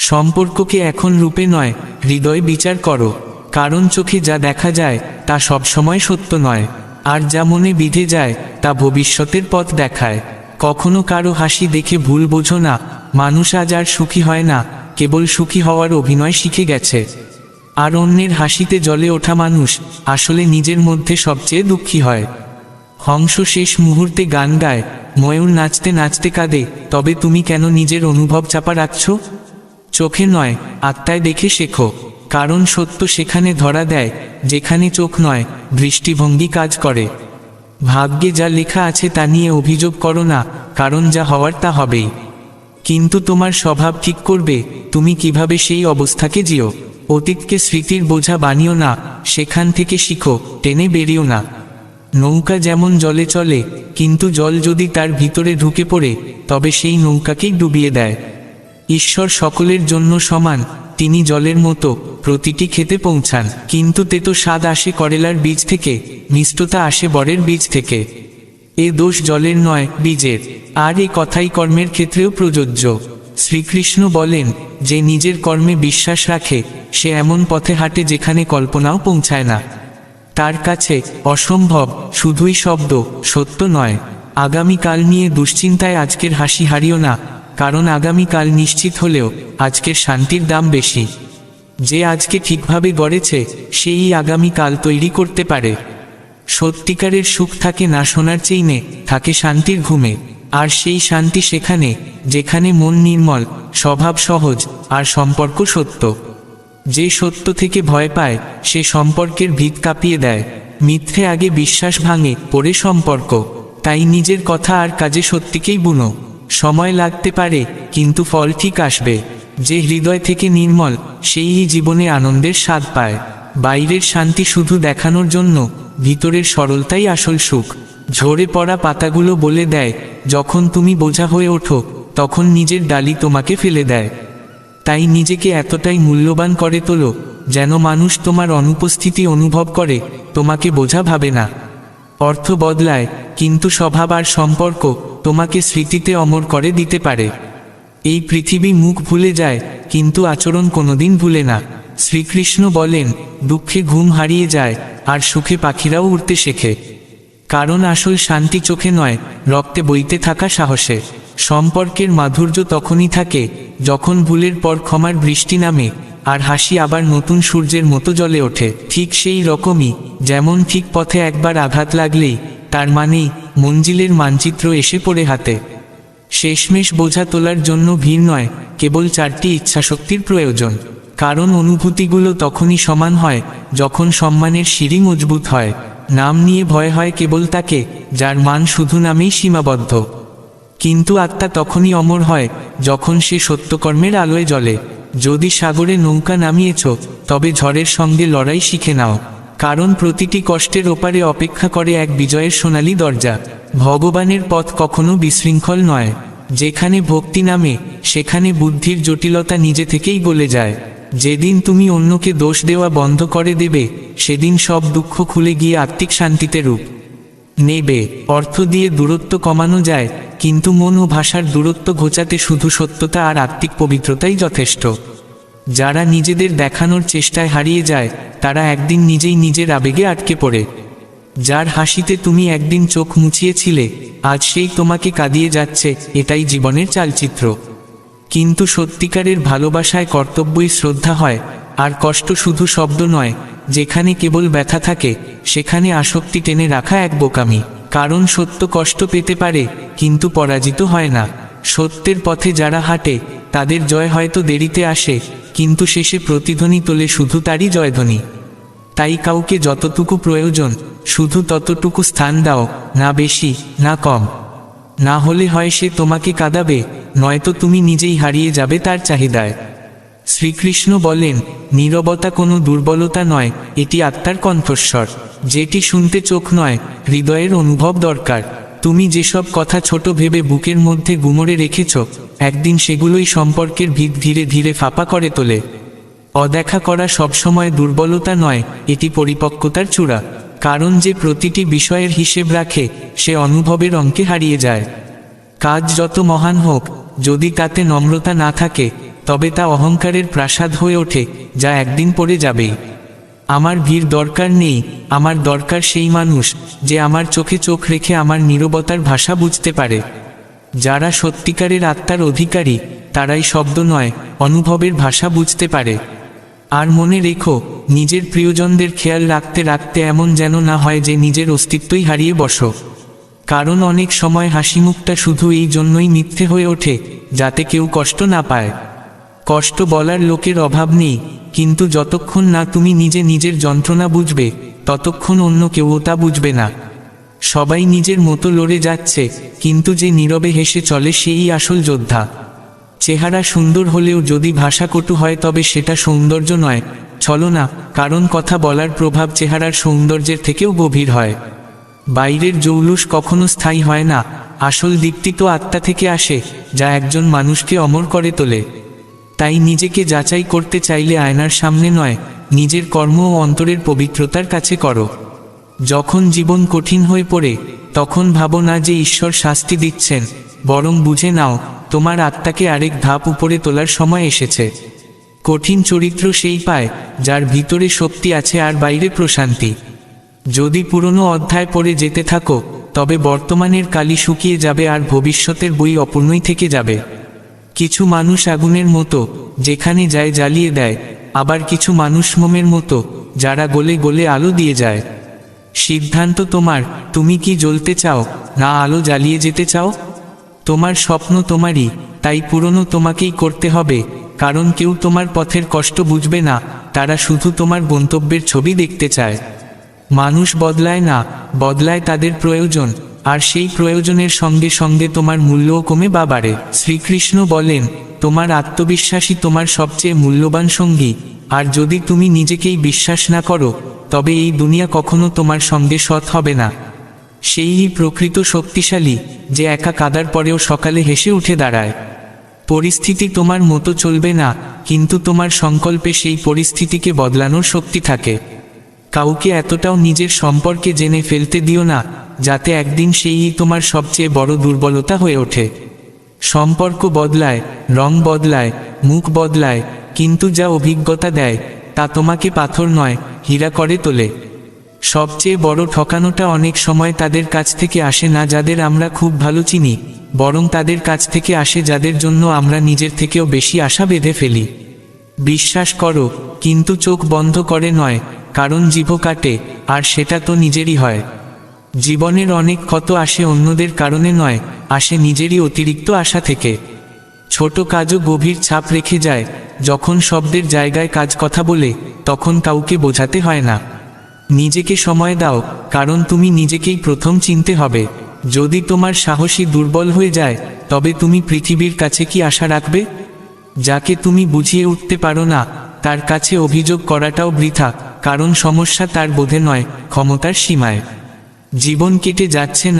সম্পর্ককে এখন রূপে নয়, হৃদয়ে বিচার করো, কারণ চোখে যা দেখা যায় তা সবসময় সত্য নয়, আর যা মনে বিধে যায় তা ভবিষ্যতের পথ দেখায়। কখনো কারো হাসি দেখে ভুল বোঝো না, মানুষ আজ আর সুখী হয় না, কেবল সুখী হওয়ার অভিনয় শিখে গেছে। আর অন্যের হাসিতে জ্বলে ওঠা মানুষ আসলে নিজের মধ্যে সবচেয়ে দুঃখী হয়। হংস শেষ মুহূর্তে গান গায়, ময়ূর নাচতে নাচতে কাঁদে, তবে তুমি কেন নিজের অনুভব চাপা রাখছ? চোখে নয়, আত্মায় দেখে শেখো, কারণ সত্য সেখানে ধরা দেয় যেখানে চোখ নয়, দৃষ্টিভঙ্গি কাজ করে। ভাগ্যে যা লেখা আছে তা নিয়ে অভিযোগ করো না, কারণ যা হওয়ার তা হবেই। কিন্তু তোমার স্বভাব ঠিক করবে তুমি কিভাবে সেই অবস্থাকে জিও। অতীতকে স্মৃতির বোঝা বানিও না, সেখান থেকে শিখো, টেনে বেরিও না। নৌকা যেমন জলে চলে, কিন্তু জল যদি তার ভিতরে ঢুকে পড়ে তবে সেই নৌকাকেই ডুবিয়ে দেয়। ঈশ্বর সকলের জন্য সমান, তিনি জলের মতো প্রতিটি খেতে পৌঁছান, কিন্তু তেতো স্বাদ আসে করেলার বীজ থেকে, মিষ্টতা আসে বরের বীজ থেকে। এ দোষ জলের নয়, বীজের। আর এ কথাই কর্মের ক্ষেত্রেও প্রযোজ্য। শ্রীকৃষ্ণ বলেন যে নিজের কর্মে বিশ্বাস রাখে সে এমন পথে হাঁটে যেখানে কল্পনাও পৌঁছায় না। তার কাছে অসম্ভব শুধুই শব্দ, সত্য নয়। আগামীকাল নিয়ে দুশ্চিন্তায় আজকের হাসি হারিও না, কারণ আগামীকাল নিশ্চিত হলেও আজকের শান্তির দাম বেশি। যে আজকে ঠিকভাবে গড়েছে সেই আগামীকাল তৈরি করতে পারে। সত্যিকারের সুখ থাকে না সোনার চেইনে, থাকে শান্তির ঘুমে। আর সেই শান্তি সেখানে যেখানে মন নির্মল, স্বভাব সহজ, আর সম্পর্ক সত্য। যে সত্য থেকে ভয় পায় সে সম্পর্কের ভিত কাঁপিয়ে দেয়। মিথ্যে আগে বিশ্বাস ভাঙে, পরে সম্পর্ক। তাই নিজের কথা আর কাজে সত্যিকেই বুনো। সময় লাগতে পারে কিন্তু ফল ঠিক আসবে। যে হৃদয় থেকে নির্মল সেই জীবনে আনন্দের স্বাদ পায়। বাইরের শান্তি শুধু দেখানোর জন্য, ভিতরের সরলতাই আসল সুখ। ঝরে পড়া পাতাগুলো বলে দেয় যখন তুমি বোঝা হয়ে ওঠো তখন নিজের ডালি তোমাকে ফেলে দেয়। তাই নিজেকে এতটাই মূল্যবান করে তোলো যেন মানুষ তোমার অনুপস্থিতি অনুভব করে, তোমাকে বোঝা ভাবে না। অর্থ বদলায় কিন্তু স্বভাব আর সম্পর্ক তোমাকে স্মৃতিতে অমর করে দিতে পারে। এই পৃথিবী মুখ ভুলে যায় কিন্তু আচরণ কোনোদিন ভুলে না। শ্রীকৃষ্ণ বলেন দুঃখে ঘুম হারিয়ে যায় আর সুখে পাখিরাও উড়তে শেখে। কারণ আসল শান্তি চোখে নয়, রক্তে বইতে থাকা সাহসে। সম্পর্কের মাধুর্য তখনই থাকে যখন ভুলের পর ক্ষমার বৃষ্টি নামে আর হাসি আবার নতুন সূর্যের মতো জ্বলে ওঠে। ঠিক সেই রকমই যেমন ঠিক পথে একবার আঘাত লাগলেই তার মানেই মঞ্জিলের মানচিত্র এসে পড়ে হাতে। শেষমেশ বোঝা তোলার জন্য ভিড় নয়, কেবল 4টি ইচ্ছাশক্তির প্রয়োজন। কারণ অনুভূতিগুলো তখনই সমান হয় যখন সম্মানের সিঁড়ি মজবুত হয়। নাম নিয়ে ভয় হয় কেবল তাকে যার মান শুধু নামেই সীমাবদ্ধ, কিন্তু আত্মা তখনই অমর হয় যখন সে সত্যকর্মের আলোয় জ্বলে। যদি সাগরে নৌকা নামিয়েছ, তবে ঝড়ের সঙ্গে লড়াই শিখে নাও, কারণ প্রতিটি কষ্টের ওপারে অপেক্ষা করে এক বিজয়ের সোনালী দরজা। ভগবানের পথ কখনো বিশৃঙ্খল নয়। যেখানে ভক্তি নামে, সেখানে বুদ্ধির জটিলতা নিজে থেকেই গলে যায়। যেদিন তুমি অন্যকে দোষ দেওয়া বন্ধ করে দেবে, সেদিন সব দুঃখ খুলে গিয়ে আত্মিক শান্তিতে রূপ নেবে। অর্থ দিয়ে দূরত্ব কমানো যায়, কিন্তু মন ও ভাষার দূরত্ব ঘোচাতে শুধু সত্যতা আর আত্মিক পবিত্রতাই যথেষ্ট। যারা নিজেদের দেখানোর চেষ্টায় হারিয়ে যায়, তারা একদিন নিজেই নিজের আবেগে আটকে পড়ে। যার হাসিতে তুমি একদিন চোখ মুছিয়েছিলে, আজ সেই তোমাকে কাঁদিয়ে যাচ্ছে। এটাই জীবনের চালচিত্র। কিন্তু সত্যিকারের ভালোবাসায় কর্তব্যই শ্রদ্ধা হয়, আর কষ্ট শুধু শব্দ নয়। যেখানে কেবল ব্যথা থাকে, সেখানে আসক্তি টেনে রাখা এক বোকামি। কারণ সত্য কষ্ট পেতে পারে, কিন্তু পরাজিত হয় না। সত্যের পথে যারা হাঁটে, তাদের জয় হয়তো দেরিতে আসে, কিন্তু শেষে প্রতিধ্বনি তোলে শুধু তারই জয়ধ্বনি। তাই কাউকে যতটুকু প্রয়োজন, শুধু ততটুকু স্থান দাও, না বেশি না কম। না হলে হয় সে তোমাকে কাঁদাবে, নয়তো তুমি নিজেই হারিয়ে যাবে তার চাহিদায়। শ্রীকৃষ্ণ বলেন, নীরবতা কোনো দুর্বলতা নয়, এটি আত্মার কণ্ঠস্বর, যেটি শুনতে চোখ নয়, হৃদয়ের অনুভব দরকার। তুমি যেসব কথা ছোট ভেবে বুকের মধ্যে গুমরে রেখেছ, একদিন সেগুলোই সম্পর্কের ভিত ধীরে ধীরে ফাঁপা করে তোলে। অদেখা করা সবসময় দুর্বলতা নয়, এটি পরিপক্কতার চূড়া। কারণ যে প্রতিটি বিষয়ের হিসেব রাখে, সে অনুভবের অঙ্কে হারিয়ে যায়। কাজ যত মহান হোক, যদি তাতে নম্রতা না থাকে, তবে তা অহংকারের প্রাসাদ হয়ে ওঠে, যা একদিন পড়ে যাবেই। আমার ভিড় দরকার নেই, আমার দরকার সেই মানুষ যে আমার চোখে চোখ রেখে আমার নীরবতার ভাষা বুঝতে পারে। যারা সত্যিকারের আত্মার অধিকারী, তারাই শব্দ নয়, অনুভবের ভাষা বুঝতে পারে। আর মনে রেখো, নিজের প্রিয়জনদের খেয়াল রাখতে রাখতে এমন যেন না হয় যে নিজের অস্তিত্বই হারিয়ে বসো। কারণ অনেক সময় হাসিমুখটা শুধু এই জন্যই মিথ্যে হয়ে ওঠে, যাতে কেউ কষ্ট না পায়। কষ্ট বলার লোকের অভাব নেই, কিন্তু যতক্ষণ না তুমি নিজে নিজের যন্ত্রণা বুঝবে, ততক্ষণ অন্য কেউ তা বুঝবে না। সবাই নিজের মতো লড়ে যাচ্ছে, কিন্তু যে নীরবে হেসে চলে সেই আসল যোদ্ধা। চেহারা সুন্দর হলেও যদি ভাষা কটু হয়, তবে সেটা সৌন্দর্য নয়, ছলনা। কারণ কথা বলার প্রভাব চেহারার সৌন্দর্যের থেকেও গভীর হয়। বাইরের জৌলুস কখনো স্থায়ী হয় না, আসল দীপ্তি তো আত্মা থেকে আসে, যা একজন মানুষকে অমর করে তোলে। তাই নিজেকে যাচাই করতে চাইলে আয়নার সামনে নয়, নিজের কর্ম ও অন্তরের পবিত্রতার কাছে করো। যখন জীবন কঠিন হয়ে পড়ে, তখন ভাবো না যে ঈশ্বর শাস্তি দিচ্ছেন, বরং বুঝে নাও তোমার আত্মাকে আরেক ধাপ উপরে তোলার সময় এসেছে। কঠিন চরিত্র সেই পায়, যার ভিতরে শক্তি আছে আর বাইরে প্রশান্তি। যদি পুরনো অধ্যায় পড়ে যেতে থাকো, তবে বর্তমানের কালি শুকিয়ে যাবে আর ভবিষ্যতের বই অপূর্ণই থেকে যাবে। কিছু মানুষ আগুনের মতো, যেখানে যায় জ্বালিয়ে দেয়, আবার কিছু মানুষ মোমের মতো, যারা গলে গলে আলো দিয়ে যায়। সিদ্ধান্ত তোমার, তুমি কি জ্বলতে চাও, না আলো জ্বালিয়ে যেতে চাও? তোমার স্বপ্ন তোমারই, তাই পুরনো তোমাকেই করতে হবে। কারণ কেউ তোমার পথের কষ্ট বুঝবে না, তারা শুধু তোমার গন্তব্যের ছবি দেখতে চায়। মানুষ বদলায় না, বদলায় তাদের প্রয়োজন, আর সেই প্রয়োজনের সঙ্গে সঙ্গে তোমার মূল্যও কমে বা বাড়ে। শ্রীকৃষ্ণ বলেন, তোমার আত্মবিশ্বাসই তোমার সবচেয়ে মূল্যবান সঙ্গী। আর যদি তুমি নিজেকেই বিশ্বাস না করো, তবে এই দুনিয়া কখনো তোমার সঙ্গে সৎ হবে না। সেই প্রকৃত শক্তিশালী, যে একা কাদার পরেও সকালে হেসে উঠে দাঁড়ায়। পরিস্থিতি তোমার মতো চলবে না, কিন্তু তোমার সংকল্পে সেই পরিস্থিতিকে বদলানোর শক্তি থাকে। কাউকে এতটাও নিজের সম্পর্কে জেনে ফেলতে দিও না, যাতে একদিন সেই তোমার সবচেয়ে বড় দুর্বলতা হয়ে ওঠে। সম্পর্ক বদলায়, রং বদলায়, মুখ বদলায়, কিন্তু যা অভিজ্ঞতা দেয়, তা তোমাকে পাথর নয়, হীরা করে তোলে। সবচেয়ে বড় ঠকানোটা অনেক সময় তাদের কাছ থেকে আসে না যাদের আমরা খুব ভালো চিনি, বরং তাদের কাছ থেকে আসে যাদের জন্য আমরা নিজের থেকেও বেশি আশা বেঁধে ফেলি। বিশ্বাস করো, কিন্তু চোখ বন্ধ করে নয়, কারণ জিভ কাটে, আর সেটা তো নিজেরই হয়। জীবনের অনেক ক্ষত আসে অন্যদের কারণে নয়, আসে নিজেরই অতিরিক্ত আশা থেকে। ছোট কাজও গভীর ছাপ রেখে যায়। যখন শব্দের জায়গায় কাজ কথা বলে, তখন কাউকে বোঝাতে হয় না। নিজেকে সময় দাও, কারণ তুমি নিজেকেই প্রথম চিনতে হবে। যদি তোমার সাহসী দুর্বল হয়ে যায়, তবে তুমি পৃথিবীর কাছে কি আশা রাখবে? যাকে তুমি বুঝিয়ে উঠতে পারো না, তার কাছে অভিযোগ করাটাও বৃথা, কারণ সমস্যা তার বোধে নয়, ক্ষমতার সীমায়। জীবন কেটে যাচ্ছে না।